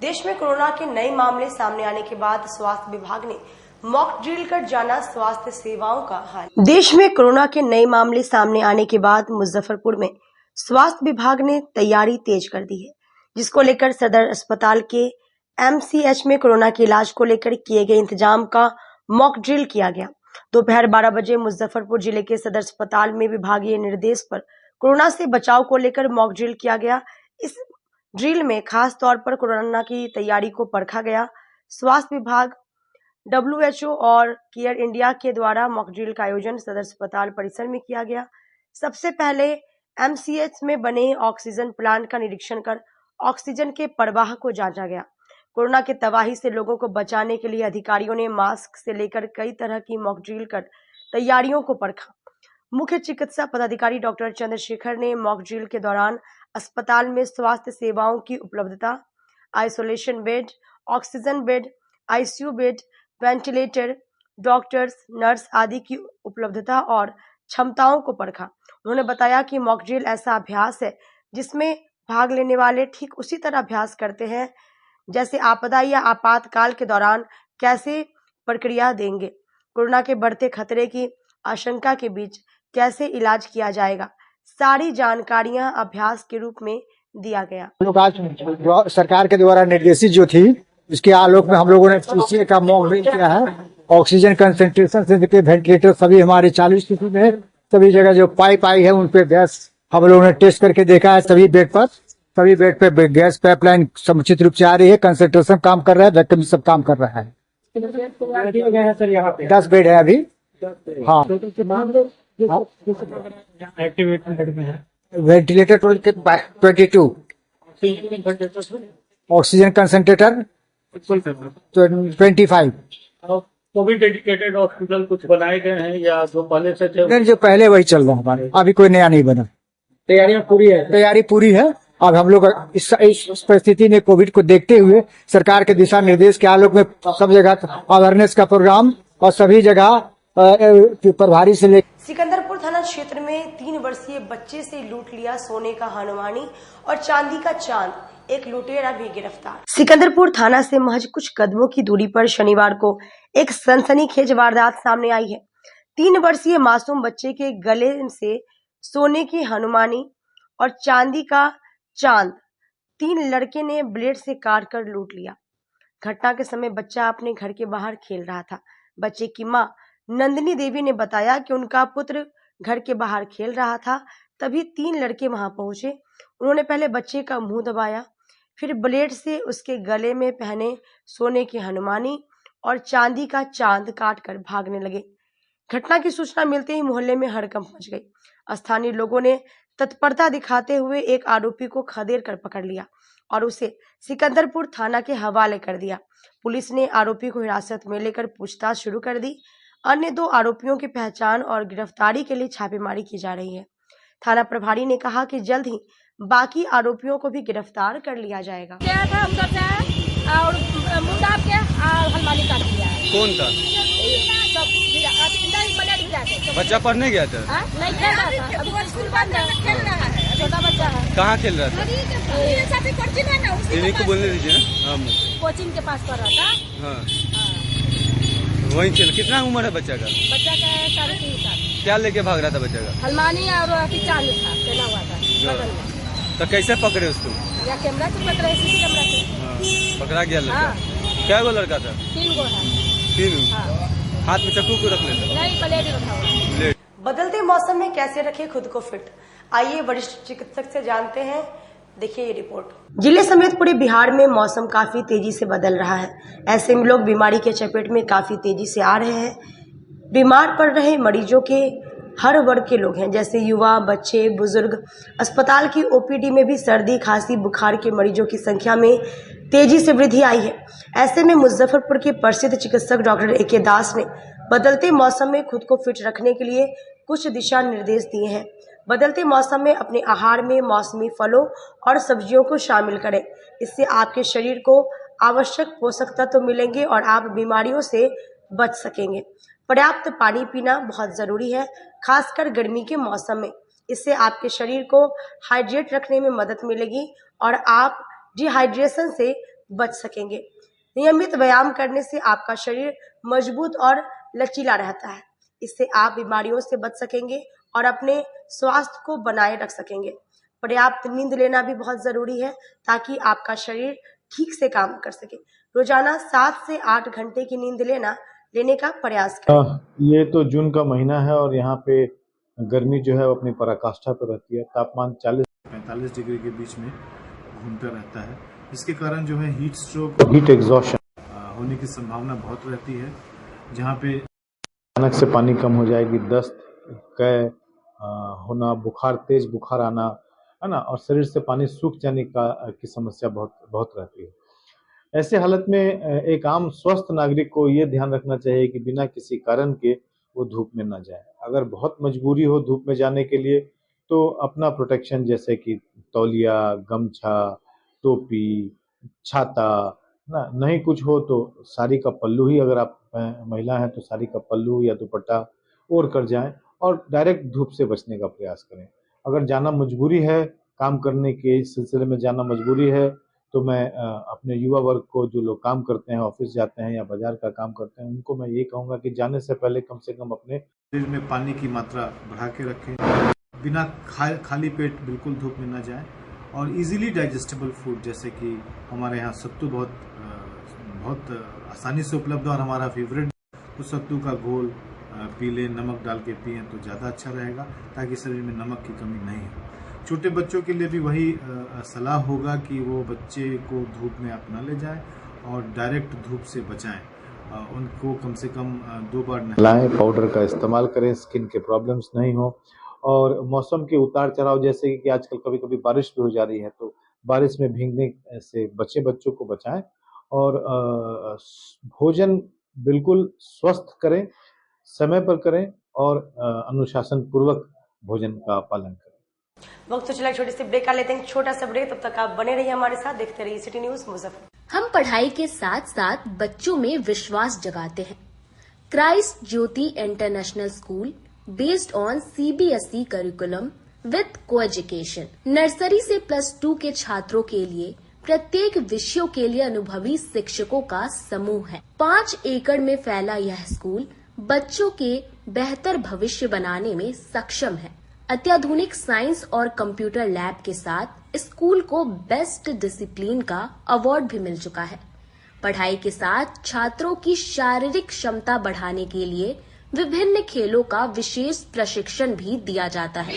देश में कोरोना के नए मामले सामने आने के बाद स्वास्थ्य विभाग ने मॉक ड्रिल कर जाना स्वास्थ्य सेवाओं का हाल। देश में कोरोना के नए मामले सामने आने के बाद मुजफ्फरपुर में स्वास्थ्य विभाग ने तैयारी तेज कर दी है, जिसको लेकर सदर अस्पताल के MCH में कोरोना के इलाज को लेकर किए गए इंतजाम का मॉक ड्रिल किया गया। दोपहर 12 बजे मुजफ्फरपुर जिले के सदर अस्पताल में विभागीय निर्देश पर कोरोना से बचाव को लेकर मॉक ड्रिल किया गया। इस ड्रिल में खास तौर पर कोरोना की तैयारी को परखा गया। स्वास्थ्य विभाग, WHO और केयर इंडिया के द्वारा मॉक ड्रिल का आयोजन सदर अस्पताल परिसर में किया गया। सबसे पहले MCH में बने ऑक्सीजन प्लांट का निरीक्षण कर ऑक्सीजन के प्रवाह को जांचा गया। कोरोना के तबाही से लोगों को बचाने के लिए अधिकारियों ने मास्क से लेकर कई तरह की मॉक ड्रिल कर तैयारियों को परखा। मुख्य चिकित्सा पदाधिकारी डॉक्टर चंद्रशेखर ने मॉक ड्रिल के दौरान अस्पताल में स्वास्थ्य सेवाओं की उपलब्धता, isolation bed, oxygen bed, ICU bed, ventilator, doctors, nurse आदि की उपलब्धता और क्षमताओं को परखा। उन्होंने बताया कि मॉक ड्रिल ऐसा अभ्यास है जिसमें भाग लेने वाले ठीक उसी तरह अभ्यास करते हैं जैसे आपदा या आपातकाल के दौरान कैसे प्रक्रिया देंगे, कोरोना के बढ़ते खतरे की आशंका के बीच कैसे इलाज किया जाएगा, सारी जानकारियां अभ्यास के रूप में दिया गया। आज सरकार के द्वारा निर्देशित जो थी, इसके आलोक में हम लोगों ने इसी का मॉक ड्रिल किया है। ऑक्सीजन कंसंट्रेशन से लेकर वेंटिलेटर सभी हमारे चालू स्थिति में, सभी जगह जो पाइप आई है उन पे गैस हम लोगों ने टेस्ट करके देखा है। सभी बेड पे गैस पाइपलाइन समुचित रूप से आ रही है, कंसंट्रेशन काम कर रहा है, वैक्यूम सब काम कर रहा है। 10 बेड है अभी। हाँ, ventilator 22, oxygen concentrator 25। Covid dedicated hospital कुछ बनाए गए हैं या जो पहले से थे? जो पहले वही चल रहा है हमारे, अभी कोई नया नहीं बना। तैयारी पूरी है। अब हम लोग इस परिस्थिति में कोविड को देखते हुए सरकार के दिशा निर्देश के आलोक में सब जगह अवेयरनेस का प्रोग्राम और सभी जगह प्रभारी से लेकर सिकंदरपुर थाना क्षेत्र में 3 वर्षीय बच्चे से लूट लिया सोने का हनुमानी और चांदी का चांद, एक लुटेरा भी गिरफ्तार। सिकंदरपुर थाना से महज कुछ कदमों की दूरी पर शनिवार को एक सनसनीखेज वारदात सामने आई है। 3 वर्षीय मासूम बच्चे के गले से सोने की हनुमानी और चांदी का चांद 3 लड़के ने ब्लेड से काट कर लूट लिया। घटना के समय बच्चा अपने घर के बाहर खेल रहा था। बच्चे की मां नंदिनी देवी ने बताया कि उनका पुत्र घर के बाहर खेल रहा था, तभी 3 लड़के वहां पहुंचे। उन्होंने पहले बच्चे का मुंह दबाया, फिर ब्लेड से उसके गले में पहने सोने की हनुमानी और चांदी का चांद काट कर भागने लगे। घटना की सूचना मिलते ही मोहल्ले में हड़कंप मच गई। स्थानीय लोगों ने तत्परता दिखाते हुए एक आरोपी को खदेड़ कर पकड़ लिया और उसे सिकंदरपुर थाना के हवाले कर दिया। पुलिस ने आरोपी को हिरासत में लेकर पूछताछ शुरू कर दी। अन्य 2 आरोपियों की पहचान और गिरफ्तारी के लिए छापेमारी की जा रही है। थाना प्रभारी ने कहा कि जल्द ही बाकी आरोपियों को भी गिरफ्तार कर लिया जाएगा। और मुंडा के हनुमानी काट दिया। कौन था? बच्चा पढ़ने गया था? नहीं खेल रहा था, अभी स्कूल बंद है, खेल रहा है, छोटा बच्चा है। कहाँ खेल रहा था? को बोलने दीजिए ना। कोचिंग के पास पढ़ रहा था। हाँ। वहीं चल। कितना उम्र है बच्चा का? बच्चा का 3.5 साल। क्या लेके भाग रहा था बच्चा का? हनुमानी और चांद था, पहना हुआ था। तो कैसे पकड़े उसको? या कैमरा से पकड़े, सीसी कैमरा से। पकड़ा गया लड़का? क्या वो लड़का था? 3 गो है। 3? हाथ में चाकू को रख लेता? नहीं, प्लेट रखा हुआ। बदलते मौसम में कैसे रखें खुद को फिट, आइए वरिष्ठ चिकित्सक से जानते हैं। देखिए ये रिपोर्ट। जिले समेत पूरे बिहार में मौसम काफी तेजी से बदल रहा है। ऐसे में लोग बीमारी के चपेट में काफी तेजी से आ रहे हैं। बीमार पड़ रहे मरीजों के हर वर्ग के लोग हैं, जैसे युवा, बच्चे, बुजुर्ग। अस्पताल की ओपीडी में भी सर्दी, खांसी, बुखार के मरीजों की संख्या में तेजी से वृद्धि आई है। ऐसे में मुजफ्फरपुर के प्रसिद्ध चिकित्सक डॉक्टर AK दास ने बदलते मौसम में खुद को फिट रखने के लिए कुछ दिशा निर्देश दिए हैं। बदलते मौसम में अपने आहार में मौसमी फलों और सब्जियों को शामिल करें। इससे आपके शरीर को आवश्यक पोषक तत्व मिलेंगे और आप बीमारियों से बच सकेंगे। पर्याप्त पानी पीना बहुत ज़रूरी है, खासकर गर्मी के मौसम में। इससे आपके शरीर को हाइड्रेट रखने में मदद मिलेगी और आप डिहाइड्रेशन से बच सकेंगे। नियमित व्यायाम करने से आपका शरीर मजबूत और लचीला रहता है। इससे आप बीमारियों से बच सकेंगे और अपने स्वास्थ्य को बनाए रख सकेंगे। पर्याप्त नींद लेना भी बहुत ज़रूरी है ताकि आपका शरीर ठीक से काम कर सके। रोजाना 7 से 8 घंटे की नींद लेने का प्रयास करें। ये तो जून का महीना है और यहाँ पे गर्मी जो है वो अपनी पराकाष्ठा पर रहती है। तापमान 40-45 डिग्री के बीच में घूमता रहता है। इसके कारण जो है हीट स्ट्रोक, हीट एग्जॉशन होने की संभावना बहुत रहती है। जहाँ पे अचानक से पानी कम हो जाएगी, दस्त, कै होना, बुखार, तेज बुखार आना, है ना, और शरीर से पानी सूख जाने की समस्या बहुत रहती है। ऐसे हालत में एक आम स्वस्थ नागरिक को ये ध्यान रखना चाहिए कि बिना किसी कारण के वो धूप में ना जाए। अगर बहुत मजबूरी हो धूप में जाने के लिए तो अपना प्रोटेक्शन जैसे कि तौलिया, गमछा, टोपी, छाता, ना नहीं कुछ हो तो साड़ी का पल्लू ही, अगर आप महिला हैं तो साड़ी का पल्लू या दुपट्टा ओढ़ कर जाएं और डायरेक्ट धूप से बचने का प्रयास करें। अगर जाना मजबूरी है, काम करने के सिलसिले में जाना मजबूरी है, तो मैं अपने युवा वर्ग को, जो लोग काम करते हैं, ऑफिस जाते हैं या बाजार का काम करते हैं, उनको मैं ये कहूँगा कि जाने से पहले कम से कम अपने शरीर में पानी की मात्रा बढ़ा के रखें। बिना खाली पेट बिल्कुल धूप में ना जाएं और इजीली डाइजेस्टेबल फूड जैसे कि हमारे यहाँ सत्तू बहुत आसानी से उपलब्ध है और हमारा फेवरेट, तो सत्तू का घोल पी लें, नमक डाल के पिएं तो ज़्यादा अच्छा रहेगा ताकि शरीर में नमक की कमी नहीं हो। छोटे बच्चों के लिए भी वही सलाह होगा कि वो बच्चे को धूप में आप न ले जाएं और डायरेक्ट धूप से बचाएं। उनको कम से कम 2 बार नहलाएं, पाउडर का इस्तेमाल करें, स्किन के प्रॉब्लम्स नहीं हो। और मौसम के उतार चढ़ाव जैसे कि आजकल कभी कभी बारिश भी हो जा रही है, तो बारिश में भीगने से बच्चों को बचाएं और भोजन बिल्कुल स्वस्थ करें, समय पर करें और अनुशासन पूर्वक भोजन का पालन करें। वक्त तो चला, छोटे से ब्रेक का लेते हैं, छोटा सा ब्रेक। तब तक आप बने रहिए हमारे साथ, देखते रहिए सिटी न्यूज मुजफ्फरपुर। हम पढ़ाई के साथ साथ बच्चों में विश्वास जगाते हैं। Christ Jyoti international school based on CBSE curriculum with coeducation. Nursery से +2 के छात्रों के लिए प्रत्येक विषयों के लिए अनुभवी शिक्षकों का समूह है। 5 एकड़ में फैला यह स्कूल बच्चों के बेहतर भविष्य बनाने में सक्षम है। अत्याधुनिक साइंस और कंप्यूटर लैब के साथ स्कूल को बेस्ट डिसिप्लिन का अवार्ड भी मिल चुका है। पढ़ाई के साथ छात्रों की शारीरिक क्षमता बढ़ाने के लिए विभिन्न खेलों का विशेष प्रशिक्षण भी दिया जाता है।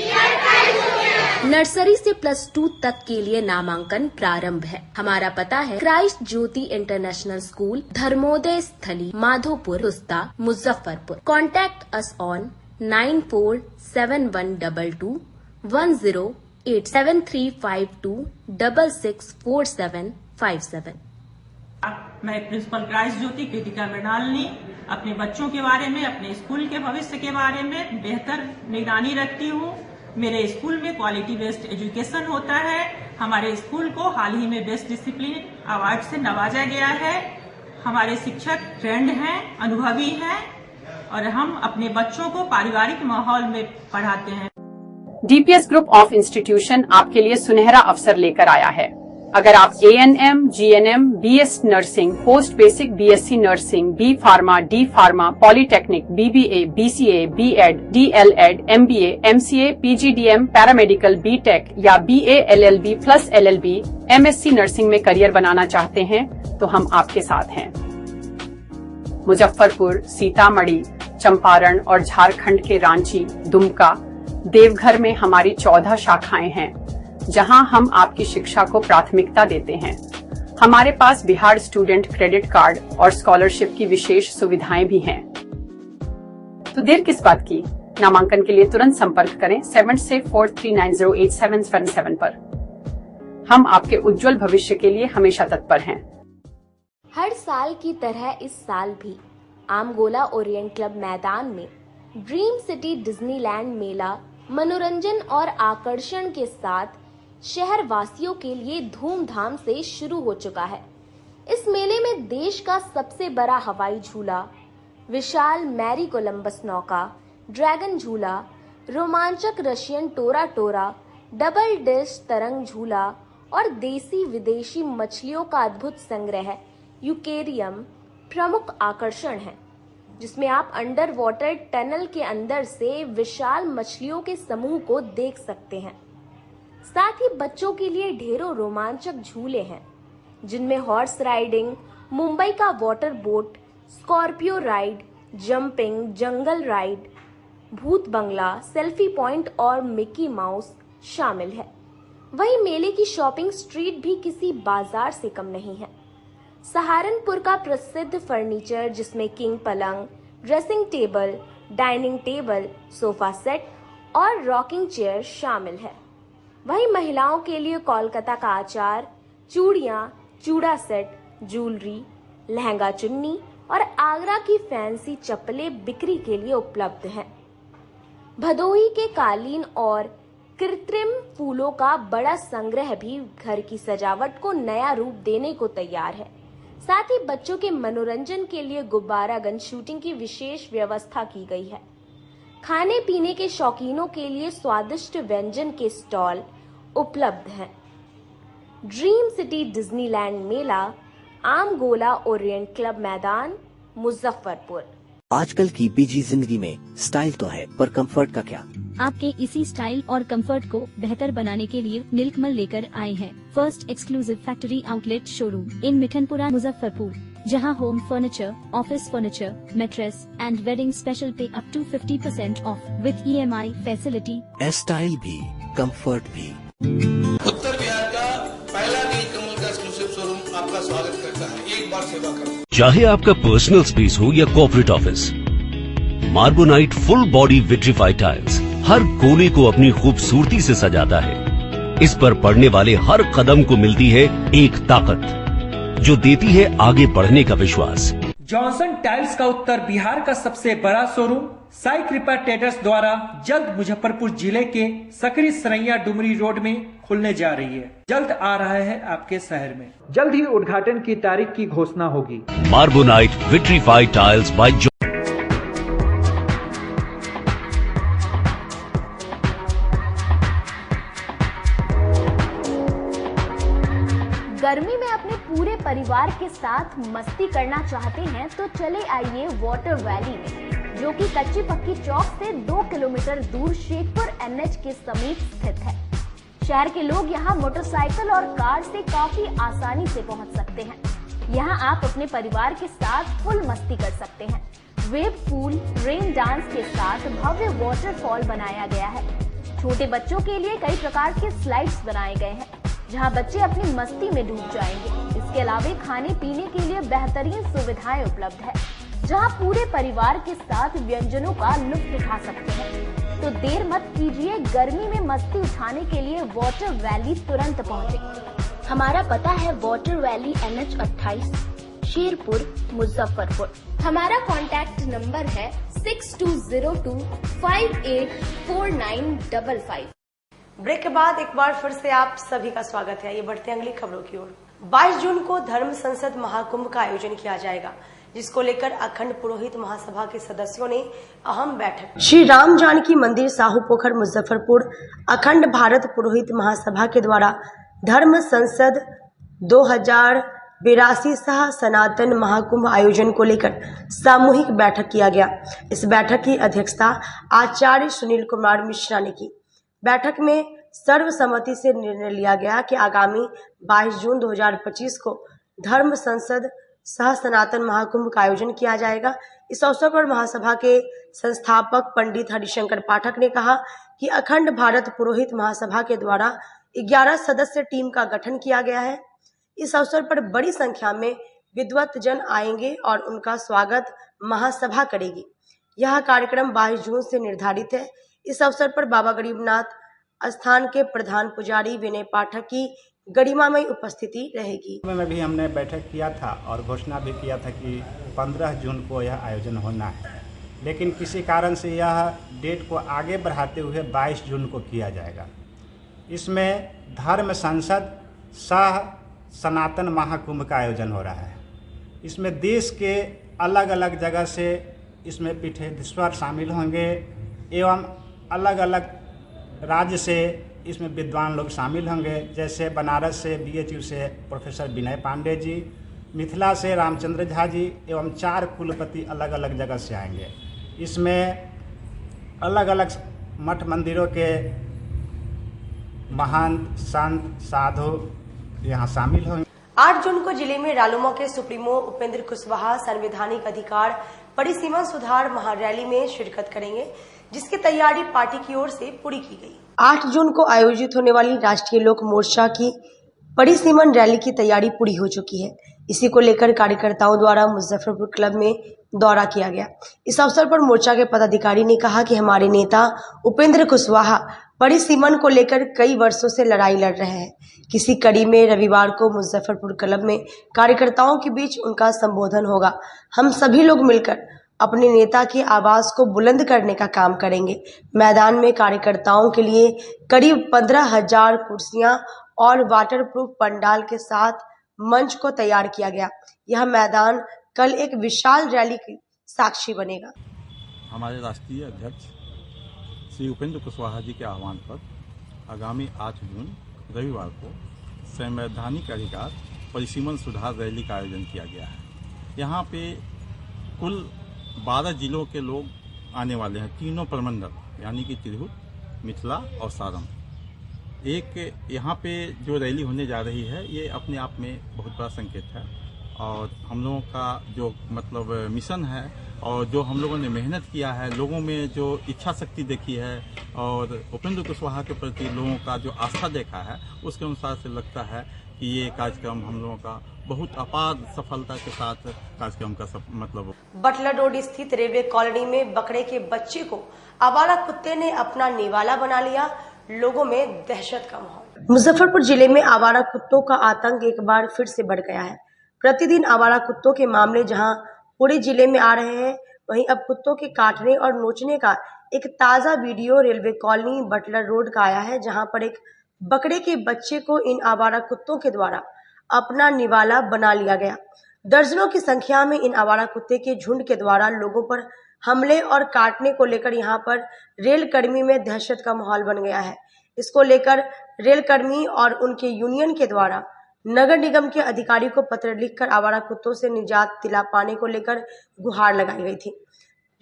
नर्सरी से +2 तक के लिए नामांकन प्रारंभ है। हमारा पता है Christ Jyoti international school, Dharmoday Sthali, Madhopur, Rusta, Muzaffarpur. Contact us on 947122108352664757। मैं प्रिंसिपल क्राइस्ट ज्योति कृतिका मृणालिनी अपने बच्चों के बारे में, अपने स्कूल के भविष्य के बारे में बेहतर निगरानी रखती हूँ। मेरे स्कूल में क्वालिटी बेस्ड एजुकेशन होता है। हमारे स्कूल को हाल ही में बेस्ट डिसिप्लिन अवार्ड से नवाजा गया है। हमारे शिक्षक ट्रेंड हैं, अनुभवी हैं और हम अपने बच्चों को पारिवारिक माहौल में पढ़ाते हैं। DPS ग्रुप ऑफ इंस्टीट्यूशन आपके लिए सुनहरा अवसर लेकर आया है। अगर आप ANM, GNM, BS nursing, post basic BSc nursing, B pharma, D pharma, polytechnic, BBA, BCA, B.Ed, DLEd, MBA, MCA, PGDM, paramedical, BTech या BA LLB plus LLB, MSc nursing में करियर बनाना चाहते हैं तो हम आपके साथ हैं। मुजफ्फरपुर, सीतामढ़ी, चंपारण और झारखंड के रांची, दुमका, देवघर में हमारी 14 शाखाएं हैं। जहां हम आपकी शिक्षा को प्राथमिकता देते हैं। हमारे पास बिहार स्टूडेंट क्रेडिट कार्ड और स्कॉलरशिप की विशेष सुविधाएं भी हैं। तो देर किस बात की, नामांकन के लिए तुरंत संपर्क करें 7643908777 पर। हम आपके उज्जवल भविष्य के लिए हमेशा तत्पर हैं। हर साल की तरह इस साल भी आमगोला ओरिएंट क्लब मैदान में ड्रीम सिटी डिज्नीलैंड मेला मनोरंजन और आकर्षण के साथ शहर वासियों के लिए धूमधाम से शुरू हो चुका है। इस मेले में देश का सबसे बड़ा हवाई झूला, विशाल मैरी कोलंबस नौका, ड्रैगन झूला, रोमांचक रशियन टोरा टोरा, डबल डिश तरंग झूला और देसी विदेशी मछलियों का अद्भुत संग्रह यूकेरियम प्रमुख आकर्षण है, जिसमें आप अंडर वाटर टनल के अंदर से विशाल मछलियों के समूह को देख सकते हैं। साथ ही बच्चों के लिए ढेरों रोमांचक झूले हैं, जिनमें हॉर्स राइडिंग, मुंबई का water boat, Scorpio ride, jumping, जंगल राइड, भूत बंगला, सेल्फी पॉइंट और मिकी माउस शामिल है। वहीं मेले की शॉपिंग स्ट्रीट भी किसी बाजार से कम नहीं है। सहारनपुर का प्रसिद्ध फर्नीचर, जिसमें किंग पलंग, dressing table, dining table, sofa set और रॉकिंग चेयर शामिल है। वहीं महिलाओं के लिए कोलकाता का अचार, चूड़ियां, चूड़ा सेट, ज्वेलरी, लहंगा चुन्नी और आगरा की फैंसी चप्पलें बिक्री के लिए उपलब्ध हैं। भदोही के कालीन और कृत्रिम फूलों का बड़ा संग्रह भी घर की सजावट को नया रूप देने को तैयार है। साथ ही बच्चों के मनोरंजन के लिए गुब्बारा गन शूटिंग की विशेष व्यवस्था की गई है। खाने पीने के शौकीनों के लिए स्वादिष्ट व्यंजन के स्टॉल उपलब्ध हैं। ड्रीम सिटी डिज्नीलैंड मेला, आमगोला ओरिएंट क्लब मैदान, मुजफ्फरपुर। आजकल की बिजी जिंदगी में स्टाइल तो है, पर कंफर्ट का क्या? आपके इसी स्टाइल और कंफर्ट को बेहतर बनाने के लिए नीलकमल लेकर आए हैं first exclusive factory outlet showroom in Mithanpura, Muzaffarpur, जहां home furniture, office furniture, mattress and wedding special पे up to 50% off with EMI facility. Style भी, कंफर्ट भी। उत्तर बिहार का पहला नीलकमल का एक्सक्लूसिव शोरूम आपका स्वागत करता है। एक बार सेवा करो। चाहे आपका पर्सनल स्पेस हो या corporate office, Marbonite full body vitrified tiles हर कोने को अपनी खूबसूरती से सजाता है। इस पर पड़ने वाले हर कदम को मिलती है एक ताकत, जो देती है आगे बढ़ने का विश्वास। जॉनसन टाइल्स का उत्तर बिहार का सबसे बड़ा शोरूम साई कृपा ट्रेडर्स द्वारा जल्द मुजफ्फरपुर जिले के सकरी सरैया डुमरी रोड में खुलने जा रही है। जल्द आ रहा है आपके शहर में। जल्द ही उद्घाटन की तारीख की घोषणा होगी। मार्बोनाइट विट्रीफाइड टाइल्स बाय गर्मी में अपने पूरे परिवार के साथ मस्ती करना चाहते हैं तो चले आइए वाटर वैली में, जो कि कच्ची पक्की चौक से 2 किलोमीटर दूर शेखपुर NH के समीप स्थित है। शहर के लोग यहाँ मोटरसाइकिल और कार से काफी आसानी से पहुँच सकते हैं। यहाँ आप अपने परिवार के साथ फुल मस्ती कर सकते हैं। वेव पूल, रेन डांस के साथ भव्य वाटरफॉल बनाया गया है। छोटे बच्चों के लिए कई प्रकार के स्लाइड्स बनाए गए हैं, जहां बच्चे अपनी मस्ती में डूब जाएंगे। इसके अलावा खाने पीने के लिए बेहतरीन सुविधाएं उपलब्ध है, जहां पूरे परिवार के साथ व्यंजनों का लुत्फ उठा सकते हैं। तो देर मत कीजिए, गर्मी में मस्ती उठाने के लिए वाटर वैली तुरंत पहुंचे। हमारा पता है water valley NH 28, Sherpur, Muzaffarpur. हमारा कॉन्टैक्ट नंबर है 6202584955। ब्रेक के बाद एक बार फिर से आप सभी का स्वागत है। ये बढ़ते हैं अगली खबरों की ओर। 22 जून को धर्म संसद महाकुंभ का आयोजन किया जाएगा, जिसको लेकर अखंड पुरोहित महासभा के सदस्यों ने अहम बैठक। श्री राम जानकी मंदिर साहूपोखर मुजफ्फरपुर अखंड भारत पुरोहित महासभा के द्वारा धर्म संसद 2082 सह सनातन महाकुंभ आयोजन को लेकर सामूहिक बैठक किया गया। इस बैठक की अध्यक्षता आचार्य सुनील कुमार मिश्रा ने की। बैठक में सर्वसम्मति से निर्णय लिया गया कि आगामी 22 जून 2025 को धर्म संसद सह सनातन महाकुंभ का आयोजन किया जाएगा। इस अवसर पर महासभा के संस्थापक पंडित हरिशंकर पाठक ने कहा कि अखंड भारत पुरोहित महासभा के द्वारा 11 सदस्य टीम का गठन किया गया है। इस अवसर पर बड़ी संख्या में विद्वत जन आएंगे और उनका स्वागत महासभा करेगी। यह कार्यक्रम 22 जून से निर्धारित है। इस अवसर पर बाबा गरीबनाथ स्थान के प्रधान पुजारी विनय पाठक की गरिमामय उपस्थिति रहेगी। में भी हमने बैठक किया था और घोषणा भी किया था कि 15 जून को यह आयोजन होना है, लेकिन किसी कारण से यह डेट को आगे बढ़ाते हुए 22 जून को किया जाएगा। इसमें धर्म संसद सह सनातन महाकुंभ का आयोजन हो रहा है। इसमें देश के अलग अलग जगह से इसमें पीठाधीश्वर शामिल होंगे एवं अलग अलग राज्य से इसमें विद्वान लोग शामिल होंगे। जैसे बनारस से BHU से प्रोफेसर विनय पांडे जी, मिथिला से रामचंद्र झा जी एवं 4 कुलपति अलग अलग जगह से आएंगे। इसमें अलग अलग मठ मंदिरों के महान संत साधु यहाँ शामिल होंगे। 8 जून को जिले में रालोमा के सुप्रीमो उपेंद्र कुशवाहा संवैधानिक अधिकार परिसीमा सुधार महारैली में शिरकत करेंगे, जिसकी तैयारी पार्टी की ओर से पूरी की गई। 8 जून को आयोजित होने वाली राष्ट्रीय लोक मोर्चा की परिसीमन रैली की तैयारी पूरी हो चुकी है। इसी को लेकर कार्यकर्ताओं द्वारा मुजफ्फरपुर क्लब में दौरा किया गया। इस अवसर पर मोर्चा के पदाधिकारी ने कहा कि हमारे नेता उपेंद्र कुशवाहा परिसीमन को लेकर कई वर्षों से लड़ाई लड़ रहे हैं। किसी कड़ी में रविवार को मुजफ्फरपुर क्लब में कार्यकर्ताओं के बीच उनका संबोधन होगा। हम सभी लोग मिलकर अपने नेता की आवाज को बुलंद करने का काम करेंगे। मैदान में कार्यकर्ताओं के लिए करीब 15,000 कुर्सियां और वाटरप्रूफ पंडाल के साथ मंच को तैयार किया गया। यह मैदान कल एक विशाल रैली की साक्षी बनेगा। हमारे राष्ट्रीय अध्यक्ष श्री उपेंद्र कुशवाहा जी के आह्वान पर आगामी 8 जून रविवार को संवैधानिक अधिकार परिसीमन सुधार रैली का आयोजन किया गया है। यहाँ पे कुल 12 जिलों के लोग आने वाले हैं, तीनों प्रमंडल यानी कि तिरहुत, मिथिला और सारण। एक यहाँ पे जो रैली होने जा रही है ये अपने आप में बहुत बड़ा संकेत है और हम लोगों का जो मतलब मिशन है और जो हम लोगों ने मेहनत किया है, लोगों में जो इच्छा शक्ति देखी है और उपेंद्र कुशवाहा के प्रति लोगों का जो आस्था देखा है, उसके अनुसार से लगता है कि ये कार्यक्रम हम लोगों का बहुत अपार सफलता के साथ कार्यक्रम का मतलब। बटलर रोड स्थित रेलवे कॉलोनी में बकरे के बच्चे को आवारा कुत्ते ने अपना निवाला बना लिया। लोगों में दहशत का माहौल। मुजफ्फरपुर जिले में आवारा कुत्तों का आतंक एक बार फिर से बढ़ गया है। प्रतिदिन आवारा कुत्तों के मामले जहां पूरे जिले में आ रहे हैं, वहीं अब कुत्तों के काटने और नोचने का एक ताजा video railway colony Butler Road का आया है, जहां पर एक बकरे के बच्चे को इन आवारा कुत्तों के द्वारा अपना निवाला बना लिया गया। दर्जनों की संख्या में इन आवारा कुत्ते के झुंड के द्वारा लोगों पर हमले और काटने को लेकर यहां पर रेल कर्मी में दहशत का माहौल बन गया है। इसको लेकर रेल कर्मी और उनके यूनियन के द्वारा नगर निगम के अधिकारी को पत्र लिखकर आवारा कुत्तों से निजात दिला पाने को लेकर गुहार लगाई गई थी।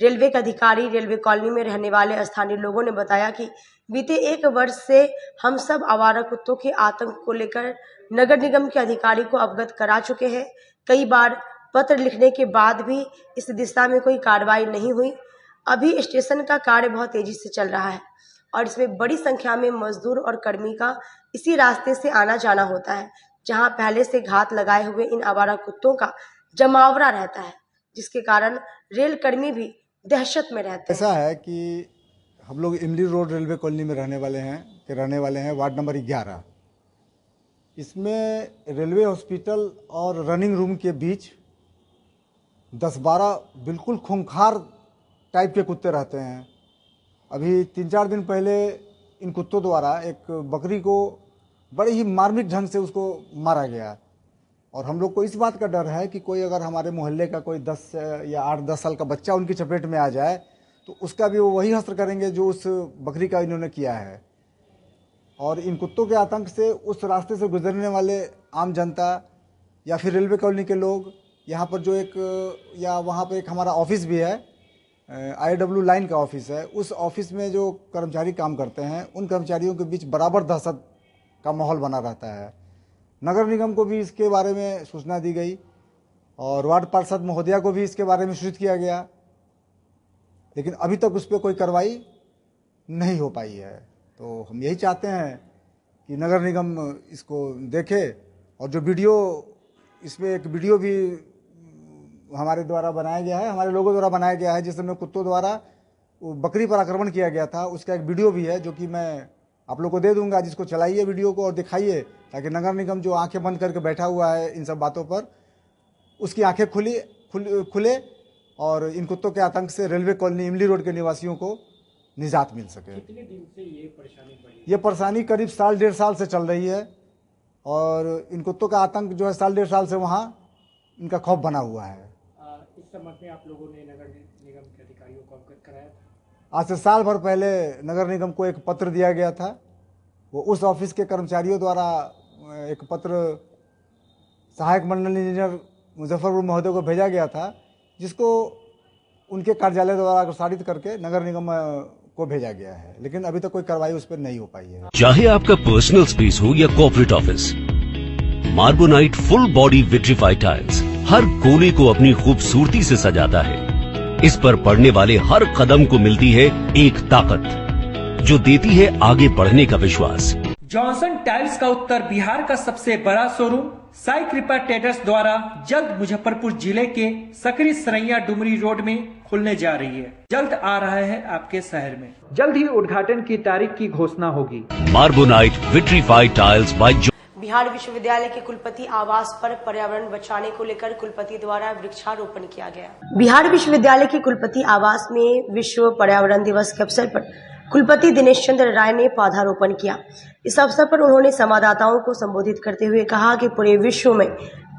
रेलवे के अधिकारी रेलवे कॉलोनी में रहने वाले स्थानीय लोगों ने बताया कि बीते 1 वर्ष से हम सब आवारा कुत्तों के आतंक को लेकर नगर निगम के अधिकारी को अवगत करा चुके हैं। कई बार पत्र लिखने के बाद भी इस दिशा में कोई कार्रवाई नहीं हुई। अभी स्टेशन का कार्य बहुत तेजी से चल रहा है और इसमें बड़ी संख्या में मजदूर और कर्मी का इसी रास्ते से आना जाना होता है, जहां पहले से घात लगाए हुए इन आवारा कुत्तों का जमावड़ा रहता है, जिसके कारण रेल कर्मी भी दहशत में रहते हैं। ऐसा है कि हम लोग इमली रोड रेलवे कॉलोनी में रहने वाले हैं वार्ड नंबर 11। इसमें रेलवे हॉस्पिटल और रनिंग रूम के बीच 10-12 बिल्कुल खूंखार टाइप के कुत्ते रहते हैं। अभी 3-4 दिन पहले इन कुत्तों द्वारा एक बकरी को बड़े ही मार्मिक ढंग से उसको मारा गया और हम लोग को इस बात का डर है कि कोई अगर हमारे मोहल्ले का कोई 10 या 8-10 साल का बच्चा उनकी चपेट में आ जाए तो उसका भी वो वही हश्र करेंगे जो उस बकरी का इन्होंने किया है। और इन कुत्तों के आतंक से उस रास्ते से गुजरने वाले आम जनता या फिर रेलवे कॉलोनी के लोग, यहाँ पर जो एक या वहाँ पर एक हमारा ऑफिस भी है, IW लाइन का ऑफिस है, उस ऑफिस में जो कर्मचारी काम करते हैं उन कर्मचारियों के बीच बराबर दहशत का माहौल बना रहता है। नगर निगम को भी इसके बारे में सूचना दी गई और वार्ड पार्षद महोदया को भी इसके बारे में सूचित किया गया, लेकिन अभी तक उस पर कोई कार्रवाई नहीं हो पाई है। तो हम यही चाहते हैं कि नगर निगम इसको देखे, और जो वीडियो, इसमें एक वीडियो भी हमारे द्वारा बनाया गया है, हमारे लोगों द्वारा बनाया गया है, जिसमें कुत्तों द्वारा बकरी पर आक्रमण किया गया था, उसका एक वीडियो भी है जो कि मैं आप लोग को दे दूंगा, जिसको चलाइए वीडियो को और दिखाइए, ताकि नगर निगम जो आंखें बंद करके बैठा हुआ है इन सब बातों पर, उसकी आंखें खुले और इन कुत्तों के आतंक से रेलवे कॉलोनी इमली रोड के निवासियों को निजात मिल सके। कितने दिन से ये परेशानी बढ़ी? ये परेशानी करीब 1.5 साल से चल रही है, और इन कुत्तों का आतंक जो है 1.5 साल से वहाँ इनका खौफ बना हुआ है। इस संबंध में आप लोगों ने नगर निगम के अधिकारियों को अवगत कराया था? आज से साल भर पहले नगर निगम को एक पत्र दिया गया था, वो उस ऑफिस के कर्मचारियों द्वारा एक पत्र सहायक मंडल इंजीनियर मुजफ्फरपुर महोदय को भेजा गया था, जिसको उनके कार्यालय द्वारा अग्रसारित करके नगर निगम को भेजा गया है, लेकिन अभी तक कोई कार्रवाई उस पर नहीं हो पाई है। चाहे आपका पर्सनल स्पेस हो या corporate office, Marbonite full body vitrified tiles हर कोने को अपनी खूबसूरती से सजाता है। इस पर पड़ने वाले हर कदम को मिलती है एक ताकत, जो देती है आगे बढ़ने का विश्वास। जॉनसन टाइल्स का उत्तर बिहार का सबसे बड़ा शोरूम साई कृपा ट्रेडर्स द्वारा जल्द मुजफ्फरपुर जिले के सकरी सरैया डुमरी रोड में खुलने जा रही है। जल्द आ रहा है आपके शहर में। जल्द ही उद्घाटन की तारीख की घोषणा होगी। मार्बोनाइट विट्रीफाइड टाइल्स बाय बिहार विश्वविद्यालय के कुलपति आवास पर पर्यावरण बचाने को लेकर कुलपति द्वारा वृक्षारोपण किया गया। बिहार विश्वविद्यालय के कुलपति आवास में विश्व पर्यावरण दिवस के अवसर पर कुलपति दिनेश चंद्र राय ने पौधारोपण किया। इस अवसर पर उन्होंने संवाददाताओं को संबोधित करते हुए कहा कि पूरे विश्व में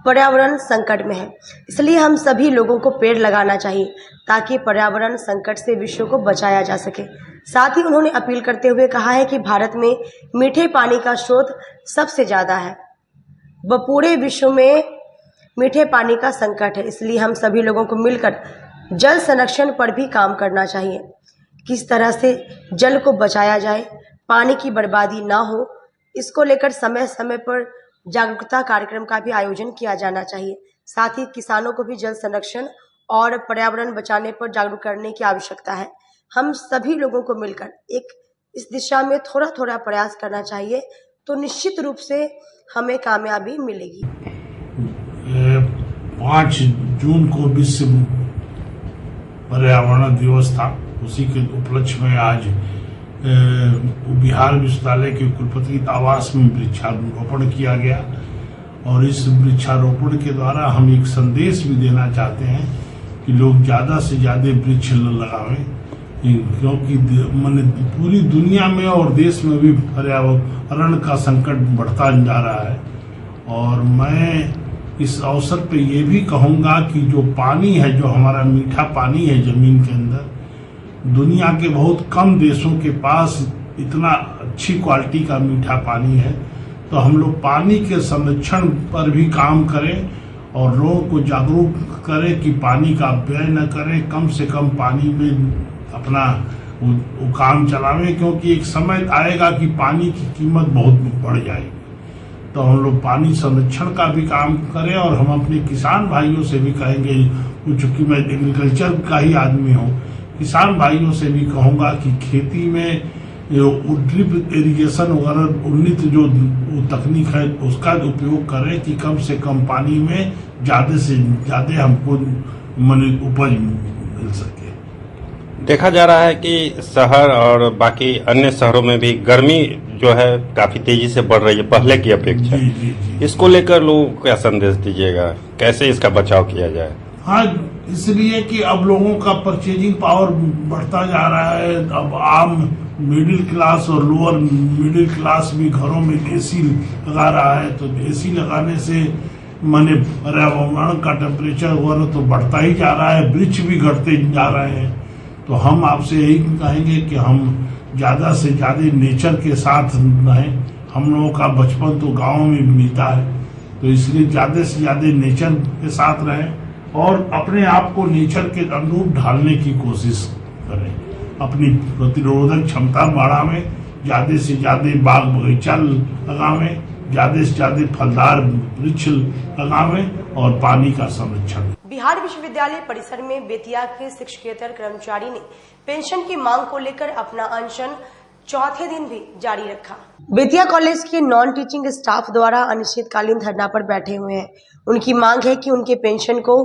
पर्यावरण संकट में है, इसलिए हम सभी लोगों को पेड़ लगाना चाहिए ताकि पर्यावरण संकट से विश्व को बचाया जा सके। साथ ही उन्होंने अपील करते हुए कहा है कि भारत में मीठे पानी का स्रोत सबसे ज्यादा है, व पूरे विश्व में मीठे पानी का संकट है, इसलिए हम सभी लोगों को मिलकर जल संरक्षण पर भी काम करना चाहिए। किस तरह से जल को बचाया जाए, पानी की बर्बादी ना हो, इसको लेकर समय समय पर जागरूकता कार्यक्रम का भी आयोजन किया जाना चाहिए। साथ ही किसानों को भी जल संरक्षण और पर्यावरण बचाने पर जागरूक करने की आवश्यकता है। हम सभी लोगों को मिलकर एक इस दिशा में थोड़ा थोड़ा प्रयास करना चाहिए, तो निश्चित रूप से हमें कामयाबी मिलेगी। 5 जून को विश्व पर्यावरण दिवस था, उसी के उपलक्ष्य में आज बिहार विश्वविद्यालय के कुलपति आवास में वृक्षारोपण किया गया। और इस वृक्षारोपण के द्वारा हम एक संदेश भी देना चाहते हैं कि लोग ज़्यादा से ज़्यादा वृक्ष लगावें, क्योंकि मैंने पूरी दुनिया में और देश में भी पर्यावरण का संकट बढ़ता जा रहा है। और मैं इस अवसर पे ये भी कहूँगा कि जो पानी है, जो हमारा मीठा पानी है ज़मीन के अंदर, दुनिया के बहुत कम देशों के पास इतना अच्छी क्वालिटी का मीठा पानी है। तो हम लोग पानी के संरक्षण पर भी काम करें और लोगों को जागरूक करें कि पानी का व्यय न करें, कम से कम पानी में अपना वो काम चलावें, क्योंकि एक समय आएगा कि पानी की कीमत बहुत बढ़ जाएगी। तो हम लोग पानी संरक्षण का भी काम करें। और हम अपने किसान भाइयों से भी कहेंगे, चूँकि मैं एग्रीकल्चर का ही आदमी हूँ, किसान भाइयों से भी कहूँगा कि खेती में ड्रिप इरिगेशन वगैरह उन्नत जो तकनीक है उसका उपयोग करें कि कम से कम पानी में ज़्यादा से ज़्यादा हमको उपज मिल सके। देखा जा रहा है कि शहर और बाकी अन्य शहरों में भी गर्मी जो है काफी तेजी से बढ़ रही है पहले की अपेक्षा। इसको लेकर लोगों को क्या संदेश दीजिएगा, कैसे इसका बचाव किया जाए? हाँ, इसलिए कि अब लोगों का परचेजिंग पावर बढ़ता जा रहा है। अब आम मिडिल क्लास और लोअर मिडिल क्लास भी घरों में एसी लगा रहा है। तो एसी लगाने से माने पर्यावरण का टेम्परेचर वगैरह तो बढ़ता ही जा रहा है, वृक्ष भी घटते जा रहे हैं। तो हम आपसे यही कहेंगे कि हम ज़्यादा से ज़्यादा नेचर के साथ रहें। हम लोगों का बचपन तो गाँव में बीता है, तो इसलिए ज़्यादा से ज़्यादा नेचर के साथ रहें और अपने आप को नेचर के अनुरूप ढालने की कोशिश करें। अपनी प्रतिरोधक क्षमता बढ़ावें, ज़्यादा से ज़्यादा बाग बगीचा लगावें, ज़्यादा से ज़्यादा फलदार वृक्ष लगावें और पानी का संरक्षण। बिहार विश्वविद्यालय परिसर में बेतिया के शिक्षकेतर कर्मचारी ने पेंशन की मांग को लेकर अपना अनशन चौथे दिन भी जारी रखा। बेतिया कॉलेज के नॉन टीचिंग स्टाफ द्वारा अनिश्चितकालीन धरना पर बैठे हुए हैं। उनकी मांग है कि उनके पेंशन को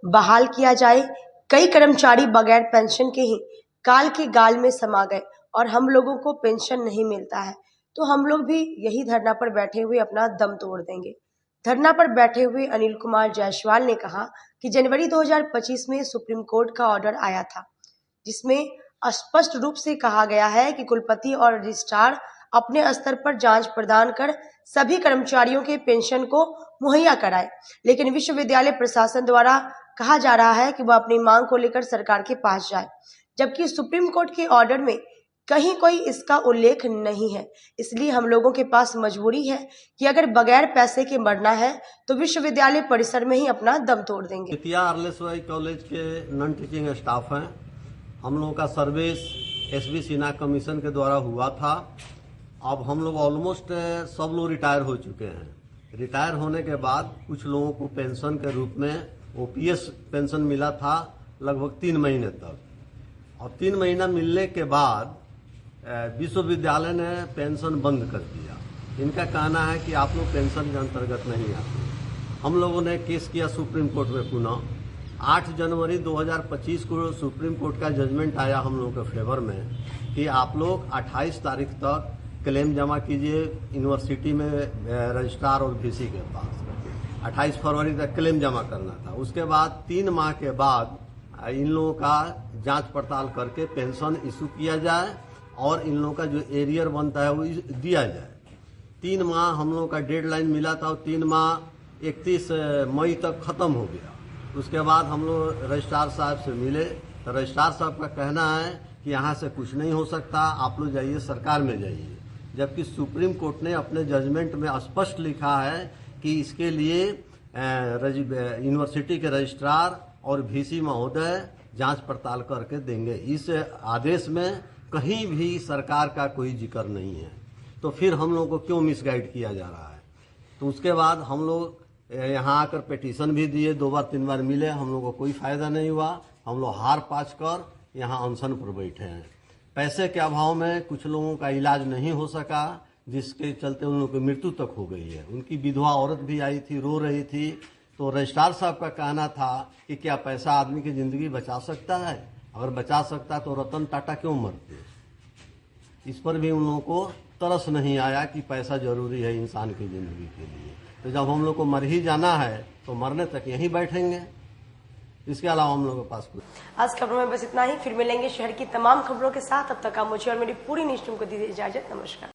बहाल किया जाए। कई कर्मचारी बगैर पेंशन के ही काल के गाल में समा गए और हम लोगों को पेंशन नहीं मिलता है, तो हम लोग भी यही धरना पर बैठे हुए अपना दम तोड़ देंगे। धरना पर बैठे हुए अनिल कुमार जायसवाल ने कहा कि जनवरी 2025 में सुप्रीम कोर्ट का ऑर्डर आया था, जिसमें स्पष्ट रूप से कहा गया है कि कुलपति और रजिस्ट्रार अपने स्तर पर जांच प्रदान कर सभी कर्मचारियों के पेंशन को मुहैया कराए, लेकिन विश्वविद्यालय प्रशासन द्वारा कहा जा रहा है कि वह अपनी मांग को लेकर सरकार के पास जाए, जबकि सुप्रीम कोर्ट के ऑर्डर में कहीं कोई इसका उल्लेख नहीं है। इसलिए हम लोगों के पास मजबूरी है कि अगर बगैर पैसे के मरना है तो विश्वविद्यालय परिसर में ही अपना दम तोड़ देंगे। बेतिया आरएलएसवाई कॉलेज के नॉन टीचिंग स्टाफ हैं। हम लोगों का सर्विस एसबी सिन्हा कमीशन के द्वारा हुआ था। अब हम लोग ऑलमोस्ट सब लोग रिटायर हो चुके हैं। रिटायर होने के बाद कुछ लोगों को पेंशन के रूप में ओपीएस पेंशन मिला था लगभग 3 महीने तक, और 3 महीना मिलने के बाद विश्वविद्यालय ने पेंशन बंद कर दिया। इनका कहना है कि आप लोग पेंशन के अंतर्गत नहीं आते। हम लोगों ने केस किया सुप्रीम कोर्ट में पुनः। 8 जनवरी 2025 को सुप्रीम कोर्ट का जजमेंट आया हम लोगों के फेवर में कि आप लोग 28 तारीख तक क्लेम जमा कीजिए यूनिवर्सिटी में रजिस्ट्रार और वीसी के पास। 28 फरवरी तक क्लेम जमा करना था। उसके बाद 3 माह के बाद इन लोगों का जांच पड़ताल करके पेंशन इशू किया जाए और इन लोगों का जो एरियर बनता है वो दिया जाए। 3 माह हम लोगों का डेडलाइन मिला था और 3 माह 31 मई तक खत्म हो गया। उसके बाद हम लोग रजिस्ट्रार साहब से मिले तो रजिस्ट्रार साहब का कहना है कि यहाँ से कुछ नहीं हो सकता, आप लोग जाइए सरकार में जाइए, जबकि सुप्रीम कोर्ट ने अपने जजमेंट में स्पष्ट लिखा है कि इसके लिए यूनिवर्सिटी के रजिस्ट्रार और वीसी महोदय जांच पड़ताल करके देंगे। इस आदेश में कहीं भी सरकार का कोई जिक्र नहीं है, तो फिर हम लोगों को क्यों मिसगाइड किया जा रहा है। तो उसके बाद हम लोग यहाँ आकर पिटीशन भी दिए, 2 बार 3 बार मिले, हम लोगों को कोई फायदा नहीं हुआ। हम लोग हार पाच कर यहाँ अनशन पर बैठे हैं। पैसे के अभाव में कुछ लोगों का इलाज नहीं हो सका, जिसके चलते उन लोगों की मृत्यु तक हो गई है। उनकी विधवा औरत भी आई थी, रो रही थी। तो रजिस्ट्रार साहब का कहना था कि क्या पैसा आदमी की जिंदगी बचा सकता है? अगर बचा सकता तो रतन टाटा क्यों मरते? इस पर भी उन लोगों को तरस नहीं आया कि पैसा जरूरी है इंसान की जिंदगी के लिए। तो जब हम लोग को मर ही जाना है तो मरने तक यहीं बैठेंगे, इसके अलावा हम लोगों के पास कुछ। आज खबरों में बस इतना ही। फिर मिलेंगे शहर की तमाम खबरों के साथ। तब तक आप मुझे और मेरी पूरी न्यूज़ टीम को दीजिए इजाजत। नमस्कार।